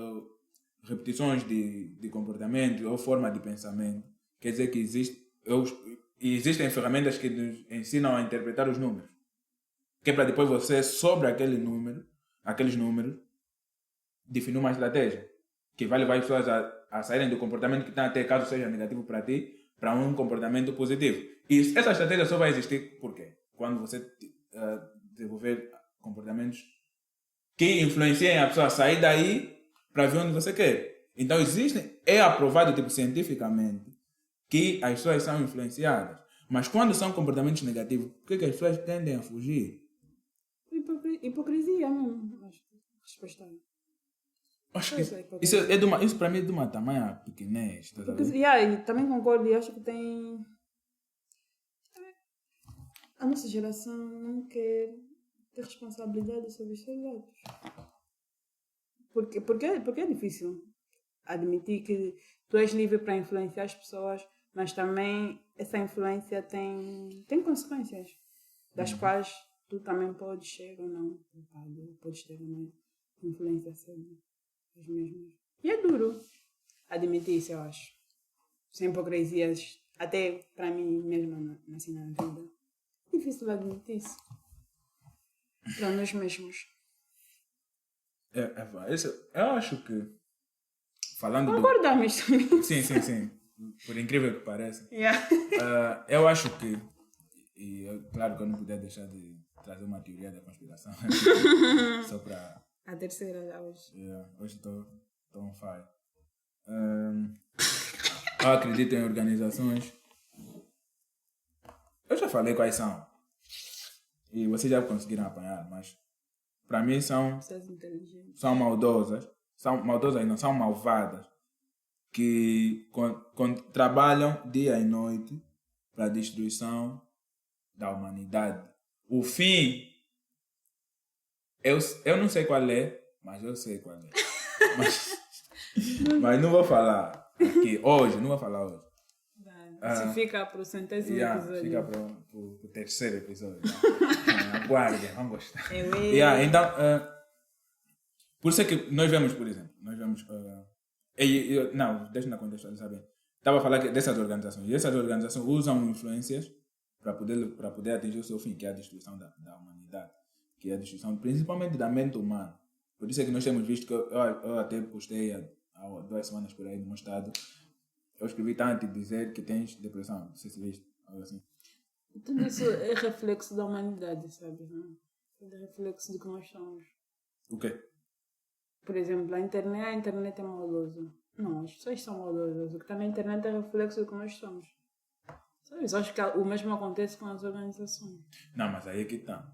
repetições de comportamento ou forma de pensamento, quer dizer que existem ferramentas que nos ensinam a interpretar os números. Que é para depois você, sobre aqueles números, definir uma estratégia que vai levar as pessoas a saírem do comportamento que estão até, caso seja negativo para ti, para um comportamento positivo. E essa estratégia só vai existir por quê? Quando você desenvolver comportamentos que influenciem a pessoa a sair daí para ver onde você quer. Então é aprovado cientificamente que as pessoas são influenciadas. Mas quando são comportamentos negativos, por que as pessoas tendem a fugir? Hipocrisia mesmo. Acho que resposta. Acho que isso para mim é de uma tamanha pequenez. Tá e também concordo, e acho que tem... A nossa geração não quer ter responsabilidade sobre os seus atos. Porque é difícil admitir que tu és livre para influenciar as pessoas, mas também essa influência tem consequências, das quais tu também podes ser ou não culpado, podes ter uma influência sobre as mesmas. E é duro admitir isso, eu acho. Sem hipocrisias, até para mim mesma, assim, na vida. É difícil admitir isso. Para nós mesmos. Eu acho que, falando concordamos também. Sim. Por incrível que pareça. Yeah. Eu acho que, claro que eu não podia deixar de trazer uma teoria da conspiração. Só para... A terceira já hoje. Hoje estou on fire. Eu acredito em organizações. Eu já falei quais são. E vocês já conseguiram apanhar, mas para mim são maldosas. São malvadas. Que trabalham dia e noite para a destruição da humanidade. O fim, eu não sei qual é, mas eu sei qual é. mas não vou falar aqui hoje, Se fica para o 100º episódio. Fica para o 3º episódio. Aguardem, vamos gostar. Então, por isso é que nós vemos, por exemplo, não, deixa-me contextualizar bem. Estava a falar dessas organizações. E essas organizações usam influências para poder atingir o seu fim, que é a destruição da humanidade. Que é a destruição principalmente da mente humana. Por isso é que nós temos visto que eu até postei há 2 semanas por aí no meu estado. Eu escrevi tanto dizer que tens depressão. Não sei se viste algo assim. Tudo isso é reflexo da humanidade, sabe? Não? É reflexo do que nós somos. O quê? Por exemplo, a internet é maldosa. Não, as pessoas são maldosas. O que está na internet é reflexo do que nós somos. Sabe? Eu acho que o mesmo acontece com as organizações. Não, mas aí é que está.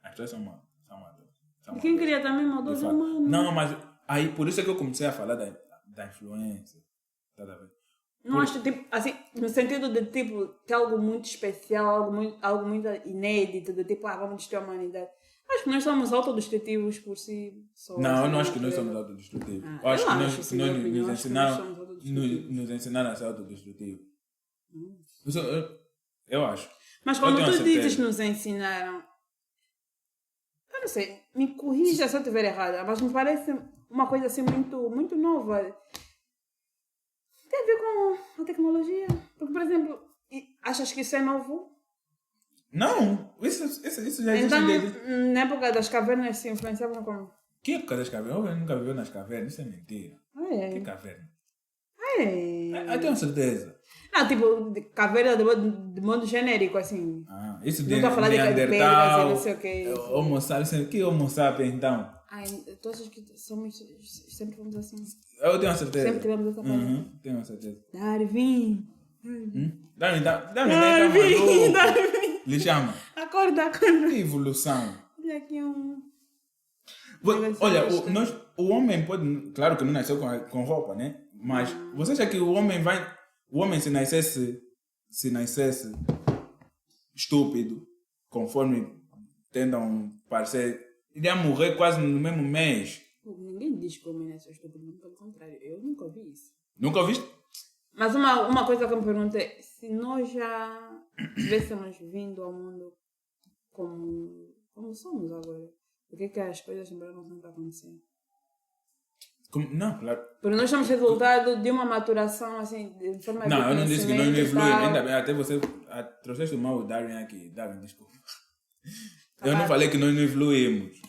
As pessoas são maldosas. E quem cria também maldoso é humano. Não, mas aí, por isso é que eu comecei a falar da influência. Tá a ver? Não acho, tipo, assim, no sentido de, tipo, ter algo muito especial, algo muito inédito, de tipo, vamos destruir a humanidade. Acho que nós somos autodestrutivos por si só. Não, eu não acho que nós somos autodestrutivos. Eu acho que nós nos ensinaram a ser autodestrutivos. Eu acho. Mas quando tu dizes nos ensinaram, eu não sei, me corrija se eu estiver errada, mas me parece uma coisa assim muito, muito nova. Tem a ver com a tecnologia. Porque, por exemplo, achas que isso é novo? Não, isso já existe então, desde... na época das cavernas se influenciavam como? Que época das cavernas? Eu nunca viveu nas cavernas, isso é mentira. Que caverna? Eu tenho certeza. Não, tipo, de caverna de modo genérico, assim. Isso não estou a falar de pedras e não sei o que. Homo sapiens, que Homo sapiens então? Tu achas que sempre fomos assim? Eu tenho certeza. Sempre tivemos essa coisa. Tenho certeza. Darwin. Darwin. Lhe chama. Acorda. Que evolução. Olha aqui Olha, o homem pode... Claro que não nasceu com roupa, né? Mas você acha que o homem se nascesse estúpido, conforme tendam parecer, iria morrer quase no mesmo mês? Ninguém diz que o homem nasceu estúpido, pelo contrário. Eu nunca ouvi isso. Nunca ouviste? Mas uma coisa que eu me pergunto é, se nós já tivéssemos vindo ao mundo como somos agora, por que as coisas demoraram tanto a acontecer? Não, claro. Porque nós somos resultado de uma maturação, assim, de forma Não, eu não disse que nós não evoluímos. Ainda bem, até você trouxeste mal o Darwin aqui. Darwin, desculpa. Eu não falei que nós não evoluímos.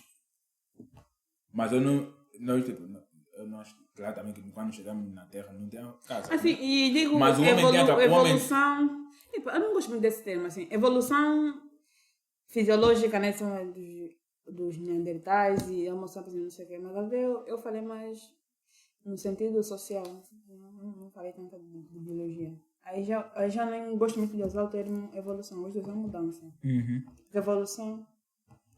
Mas eu não acho, claro também que quando chegamos na Terra não tem casa. Assim, né? e digo, mas o homem evolução... Eu não gosto muito desse termo, assim. Evolução fisiológica, né? Dos neandertais e homo sapiens, não sei o quê. Mas até eu falei mais no sentido social. Não falei tanto de biologia. Aí já nem gosto muito de usar o termo evolução. Hoje eu uso mudança. Revolução...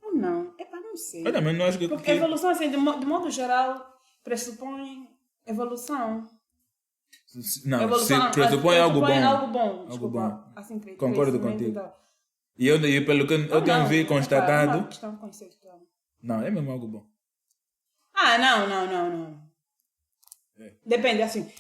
Ou não. Não não sei. Eu também não acho que... Porque evolução, assim, de modo geral, pressupõe evolução. Não, Evolução, se pressupõe algo bom. Algo bom. Algo Desculpa. bom. Assim, Concordo contigo. E pelo que eu tenho vi É constatado... uma questão conceitual. Não, é mesmo algo bom. Não. É. Depende, assim.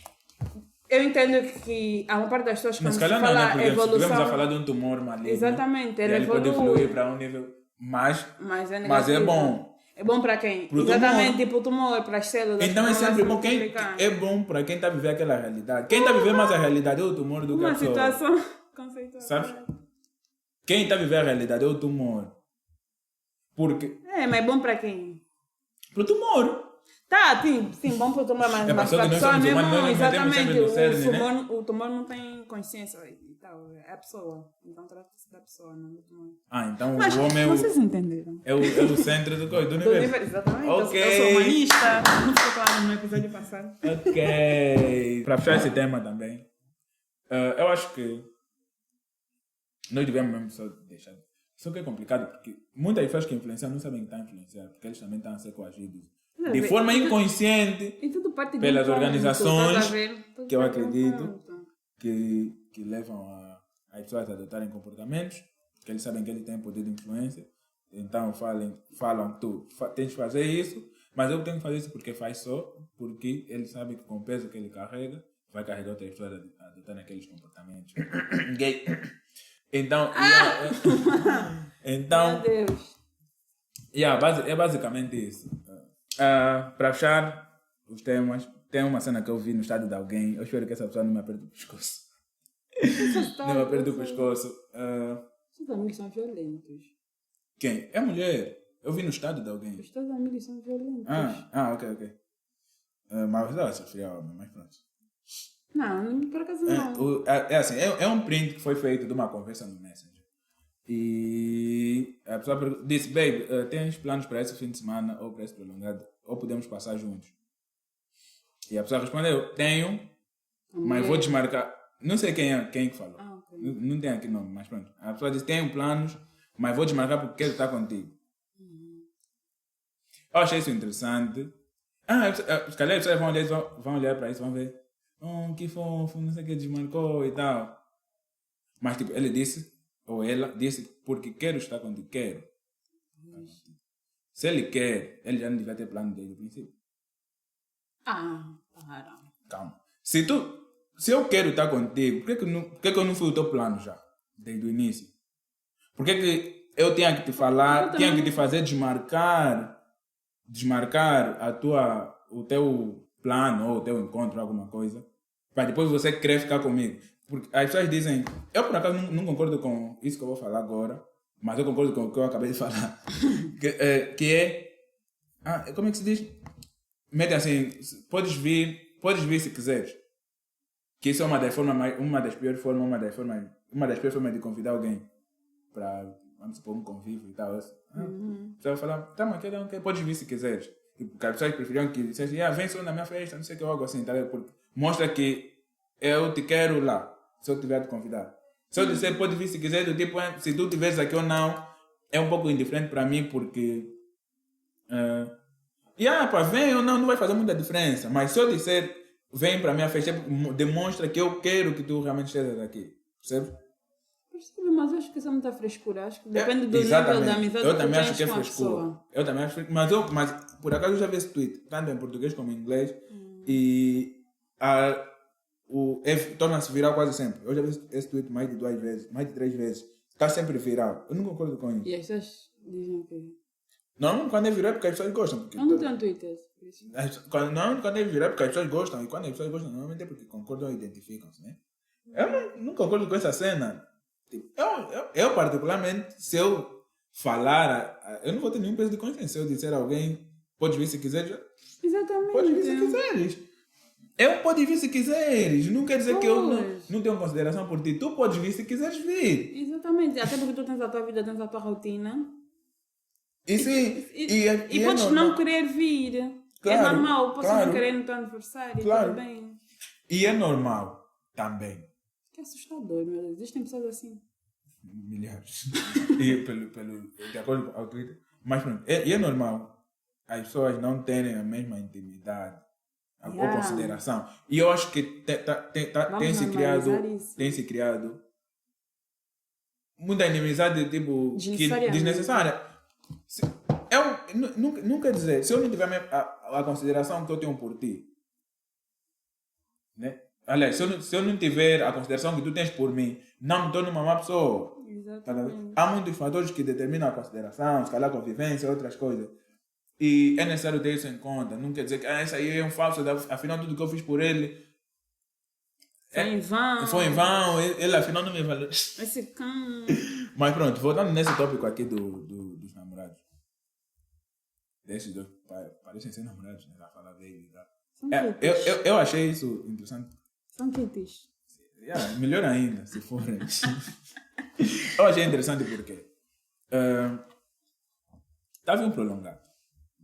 Eu entendo que a maior parte das pessoas, quando Mas se calhar não, fala né? Porque se evolução... estivermos a falar de um tumor maligno... Exatamente, ele ele pode evolui. fluir para um nível... Mas é negativo. bom. É bom para quem? Pro Exatamente, tumor. tipo o tumor, para as células. Então que é vão lá sempre se bom. multiplicar. É bom para quem está a viver aquela realidade. Quem está a viver mais a realidade é o tumor do que a Uma pessoa. situação conceitual. Sabes? Quem está a viver a realidade é o tumor. Porque... Mas é bom para quem? Pro tumor. Tá, sim, bom para o tumor, mas Mas só para a que nós pessoa somos mesmo, humanos, nós não metemos sempre no cerne, né? o tumor não tem consciência e tal, é a pessoa. Então trata-se da pessoa, não do tumor. Então Mas o homem vocês entenderam? é o centro do universo. Exatamente, Ok. eu sou humanista, não ficou claro no episódio passado. Ok. Para fechar esse tema também, eu acho que nós devemos mesmo só deixar. Só que é complicado, porque muitas pessoas que influenciam não sabem que estão a influenciar, porque eles também estão a ser coagidos. De forma inconsciente, pelas organizações que eu acredito que levam as pessoas a adotarem comportamentos, que eles sabem que eles têm poder de influência, então falam tu tens de fazer isso, mas eu tenho que fazer isso porque faz só, porque ele sabe que com o peso que ele carrega, vai carregar outras pessoas a adotarem aqueles comportamentos. Gay. Então, Meu Deus. é basicamente isso. Para fechar os temas, tem uma cena que eu vi no estado de alguém. Eu espero que essa pessoa não me aperte o pescoço. Não me aperte o pescoço. Seus amigos são violentos. Quem? É mulher. Eu vi no estado de alguém. Os teus amigos são violentos. Ok. Mas ela sofreu homem, mas pronto. Não, por acaso não. É assim, é um print que foi feito de uma conversa no Messenger. E a pessoa disse, babe, tens planos para esse fim de semana ou para esse prolongado? Ou podemos passar juntos? E a pessoa respondeu, tenho, mas vou desmarcar. Não sei quem que falou. Okay. Não tem aqui nome, mas pronto. A pessoa disse, tenho planos, mas vou desmarcar porque quero estar contigo. Eu achei isso interessante. Se calhar as pessoas vão olhar para isso, vão ver, que fofo, não sei o que, desmarcou e tal. Mas tipo, ele disse, ou ela disse, porque quero estar contigo, quero. Se ele quer, ele já não devia ter plano desde o princípio. Para. Calma. Se eu quero estar contigo, por que eu não fui o teu plano já? Desde o início? Por que eu tinha que te falar, tinha que te fazer desmarcar o teu plano ou o teu encontro, alguma coisa, para depois você querer ficar comigo? Porque as pessoas dizem, eu por acaso não concordo com isso que eu vou falar agora, mas eu concordo com o que eu acabei de falar. Como é que se diz? Mete assim, podes vir se quiseres. Que isso é uma das piores formas de convidar alguém para, vamos supor, um convívio e tal. Você vai falar, tá, mas podes vir se quiseres. Porque as pessoas preferiam que dissessem, vem só na minha festa, não sei o que, algo assim, tá? Porque mostra que eu te quero lá, se eu tiver te convidar. Se eu disser, pode vir se quiser, do tipo, se tu estiveres aqui ou não, é um pouco indiferente para mim, porque vem ou não vai fazer muita diferença. Mas se eu disser, vem para a minha festa, demonstra que eu quero que tu realmente estejas aqui. Percebe? Mas eu acho que isso é muita frescura. Acho que depende do nível da amizade. Eu também acho que é frescura. Eu também acho, mas por acaso eu já vi esse tweet, tanto em português como em inglês, e torna-se viral quase sempre. Eu já vi esse tweet mais de 2 vezes, mais de 3 vezes. Está sempre viral. Eu não concordo com isso. E as pessoas dizem que... Normalmente quando é viral é porque as pessoas gostam. Porque eu não tenho Twitter. Normalmente quando é viral é porque as pessoas gostam. E quando as pessoas gostam, normalmente é porque concordam e identificam-se, né? Eu não concordo com essa cena. Eu particularmente, se eu falar, eu não vou ter nenhum peso de consciência. Se eu disser a alguém, podes vir se quiseres. Exatamente. Podes vir se quiseres. Eu podes vir se quiseres. Não quer dizer que eu não tenho consideração por ti. Tu podes vir se quiseres vir. Exatamente. Até porque tu tens a tua vida, tens a tua rotina. E podes não querer vir. Claro, é normal. Podes não querer no teu aniversário. Claro. Tudo bem. E é normal também. Que assustador, meu Deus. Existem pessoas assim. Milhares. E de acordo com o Twitter, Mas pronto, é normal as pessoas não terem a mesma intimidade ou consideração. E eu acho que tem-se criado muita inimizade tipo, desnecessária. Não quer dizer, se eu não tiver a consideração que eu tenho por ti, né? Aliás, se eu não tiver a consideração que tu tens por mim, não me torno uma má pessoa. Exatamente. Há muitos fatores que determinam a consideração, se calhar a convivência, outras coisas. E é necessário ter isso em conta. Não quer dizer que essa aí é um falso, afinal tudo que eu fiz por ele foi em vão, ele afinal não me valeu. Esse cão. Mas pronto, voltando nesse tópico aqui dos namorados. Desses dois parecem ser namorados, né? Falar baby, tá? Eu achei isso interessante. São kitties. Melhor ainda, se forem. Eu achei interessante porque estava um prolongado.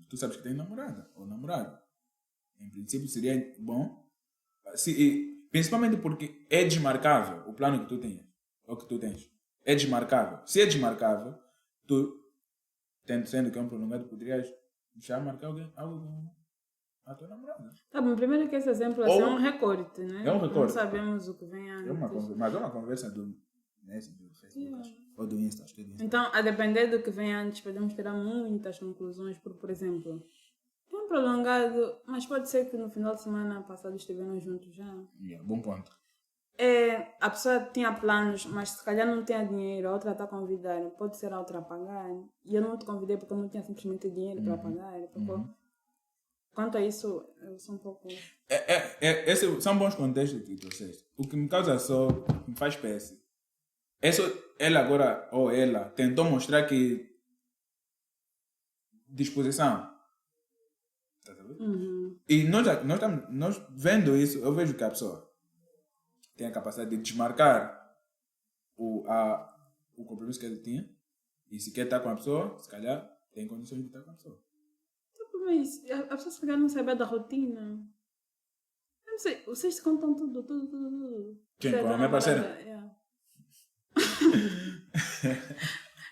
Tu sabes que tem namorada ou namorado. Em princípio seria bom, principalmente porque é desmarcável o plano que tu tens, ou que tu tens. É desmarcável. Se é desmarcável, tu, sendo que é um prolongado, poderias já marcar algo com a tua namorada. Tá bom, primeiro que esse exemplo é um recorte, né? É um recorte. Não sabemos o que vem antes. Mas é uma conversa do Facebook ou do Insta. Acho que é do Insta. Então, a depender do que vem antes, podemos tirar muitas conclusões. Por exemplo, é um prolongado, mas pode ser que no final de semana passado estiveram juntos já. Bom ponto. A pessoa tinha planos, mas se calhar não tinha dinheiro, a outra está a convidar, pode ser a outra a pagar. E eu não te convidei porque eu não tinha simplesmente dinheiro para pagar. Quanto a isso, eu sou um pouco... Esses são bons contextos que trouxeste. O que me causa só, me faz péssimo. Ela agora, ou ela, tentou mostrar que disposição. Tá sabendo? E nós vendo isso, eu vejo que a pessoa tem a capacidade de desmarcar o compromisso que ele tinha. E se quer estar com a pessoa, se calhar tem condições de estar com a pessoa. Mas a pessoa se calhar não sabe da rotina. Eu não sei, vocês se contam tudo. Quem? Com a minha parceira?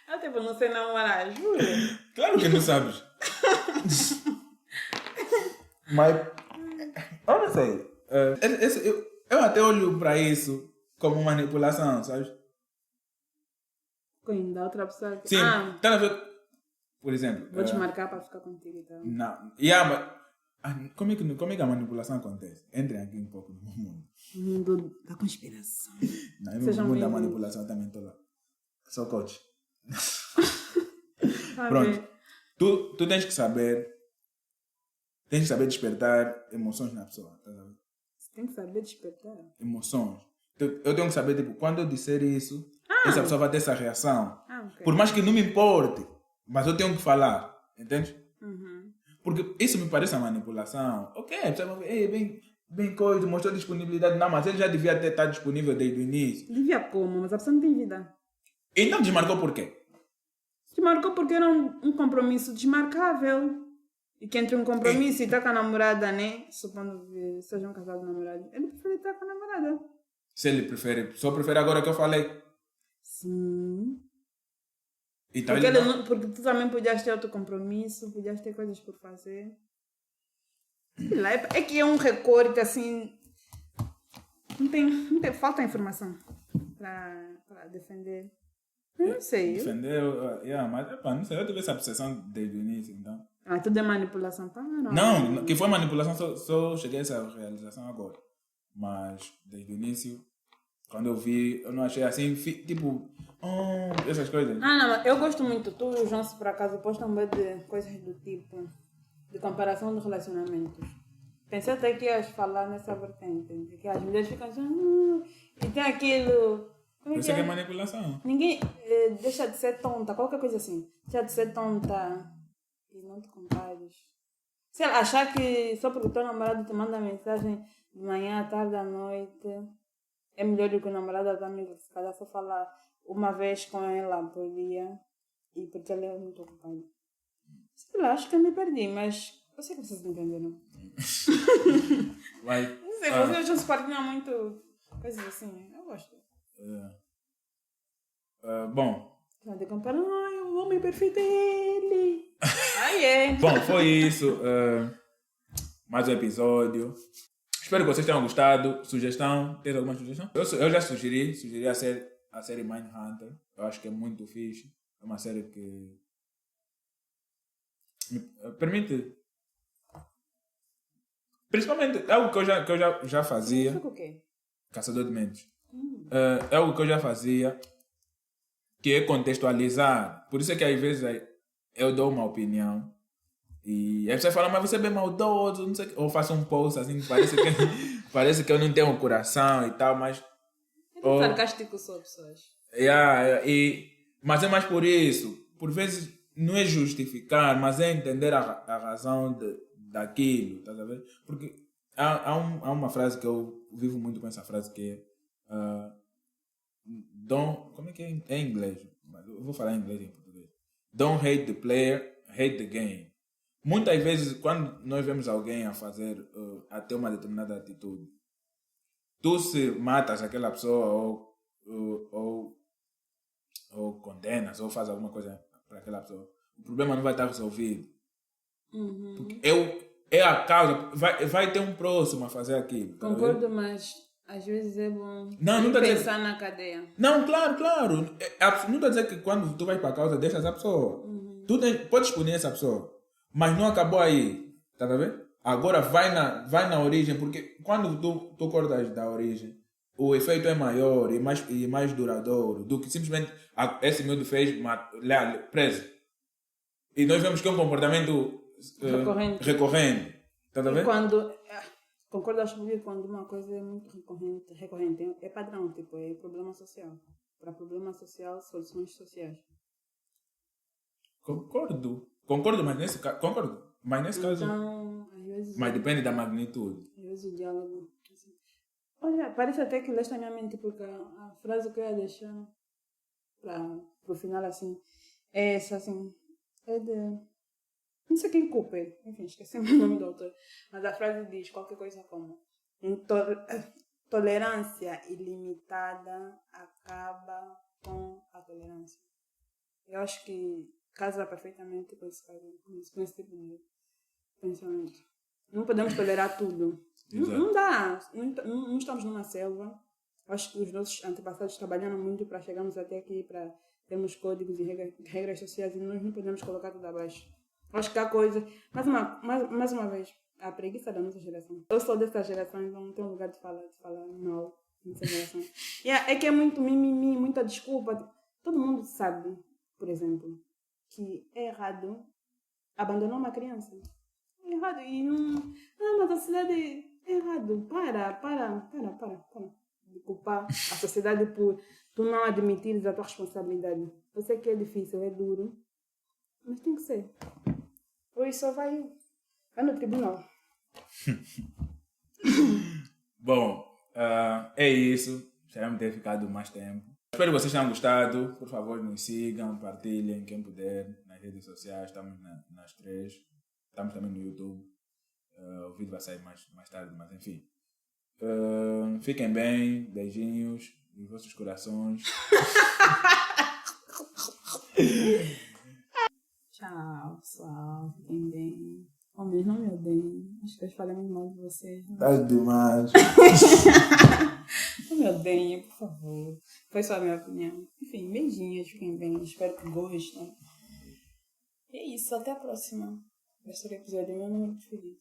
Eu tipo, não sei namorar, juro. Claro que não sabes. Mas, eu não sei. Eu até olho para isso como manipulação, sabes? Da outra pessoa. Sim, tá a ver. Por exemplo... Vou desmarcar para ficar contigo e tal. Não. Mas como é que a manipulação acontece? Entrem aqui um pouco no meu mundo. No mundo da conspiração. Não, no mundo da manipulação também estou lá. Sou coach. Pronto. Tu tens que saber despertar emoções na pessoa. Tá sabendo? Você tem que saber despertar? Emoções. Eu tenho que saber, tipo, quando eu disser isso, essa pessoa vai ter essa reação. Okay. Por mais que não me importe. Mas eu tenho que falar, entende? Porque isso me parece uma manipulação. Ok, bem coisa, mostrou disponibilidade. Não, mas ele já devia estar disponível desde o início. Devia como? Mas a pessoa não tem vida. Então desmarcou por quê? Desmarcou porque era um compromisso desmarcável. E que entre um compromisso e estar com a namorada, né? Supondo que seja um casal de namorados, ele prefere estar com a namorada. Se ele só prefere agora que eu falei. Sim. Então porque tu também podias ter outro compromisso, podias ter coisas por fazer. Sei lá, é que é um recorte assim. Não tem falta informação para defender. Eu não sei. Defender, mas não sei, eu tive essa obsessão desde o início, então. Tudo é manipulação, tá? Não, que foi manipulação, só cheguei a essa realização agora. Mas desde o início, quando eu vi, eu não achei assim, tipo, essas coisas. Não, eu gosto muito. Tu e o João, se por acaso, postam bem de coisas do tipo, de comparação de relacionamentos. Pensei até que ias falar nessa vertente, que as mulheres ficam assim, e tem aquilo... Isso é manipulação. Ninguém deixa de ser tonta, qualquer coisa assim. Deixa de ser tonta e não te compares. Sei lá, achar que só porque o teu namorado te manda mensagem de manhã, à tarde, à noite, é melhor do que o namorado da amiga, se calhar só falar uma vez com ela por dia e porque ela é muito ocupada. Sei lá, acho que eu me perdi, mas eu sei que vocês entenderam. Não sei, vocês não se partilham muito coisas assim, eu gosto. Bom. Nada de comparar, o homem perfeito é ele. Aí é. Bom, foi isso. Mais um episódio. Espero que vocês tenham gostado. Sugestão? Tens alguma sugestão? Eu já sugeri a série Mindhunter. Eu acho que é muito fixe. É uma série que me permite... Principalmente, algo que eu já fazia. Isso o quê? Caçador de Mentes. É algo que eu já fazia, que é contextualizar. Por isso é que às vezes eu dou uma opinião e aí você fala, mas você é bem maldoso, não sei o quê. Ou faço um post assim, parece que eu não tenho coração e tal, mas... É sarcástico só, pessoas. Mas é mais por isso. Por vezes não é justificar, mas é entender a razão daquilo, tá a ver? Porque há uma frase que eu vivo muito com essa frase que é como é que é em inglês? Eu vou falar em inglês e em português. Don't hate the player, hate the game. Muitas vezes, quando nós vemos alguém a fazer, a ter uma determinada atitude, tu se matas aquela pessoa ou condenas ou faz alguma coisa para aquela pessoa, o problema não vai estar resolvido. Porque é a causa, vai ter um próximo a fazer aquilo. Concordo, mas às vezes é bom não pensar na cadeia. Não, claro. Não estou a dizer que quando tu vais para a causa, deixas a pessoa. Tu podes punir essa pessoa, mas não acabou aí. Tá a ver? Agora vai na origem, porque quando tu cortas da origem, o efeito é maior e mais duradouro do que simplesmente esse miúdo fez preso. E nós vemos que é um comportamento recorrente. Tá a ver? Concordo, acho que quando uma coisa é muito recorrente é padrão, tipo, é problema social. Para problema social, soluções sociais. Concordo, mas nesse caso... caso... Às vezes... Mas depende da magnitude. Às vezes o diálogo... Assim. Olha, parece até que leste a minha mente, porque a frase que eu ia deixar para o final, assim, é essa, assim, é de... Não sei quem Cooper, enfim, esqueci o nome do autor, mas a frase diz qualquer coisa como tolerância ilimitada acaba com a tolerância. Eu acho que casa perfeitamente com esse tipo de pensamento. Não podemos tolerar tudo. Não dá. Não estamos numa selva. Acho que os nossos antepassados trabalharam muito para chegarmos até aqui, para termos códigos e regras sociais, e nós não podemos colocar tudo abaixo. Acho que há coisa... Mais uma vez, a preguiça da nossa geração. Eu sou dessa geração, então não tenho lugar de falar mal dessa geração. É que é muito mimimi, muita desculpa. Todo mundo sabe, por exemplo, que é errado abandonar uma criança. É errado. E não... mas a sociedade é errado. Para de culpar a sociedade por tu não admitires a tua responsabilidade. Eu sei que é difícil, é duro, mas tem que ser. Ou só vai no tribunal. Bom, é isso. Esperamos ter ficado mais tempo. Espero que vocês tenham gostado. Por favor, nos sigam, partilhem quem puder nas redes sociais. Estamos nas 3. Estamos também no YouTube. O vídeo vai sair mais tarde, mas enfim. Fiquem bem. Beijinhos nos vossos corações. Tchau, pessoal. Fiquem bem. Homens, não me odeiem. Acho que eu falei muito mal de vocês. Tá demais. Não me odeiem, por favor. Foi só a minha opinião. Enfim, beijinhos. Fiquem bem. Espero que gostem. E é isso. Até a próxima. Esse é o episódio meu número preferido.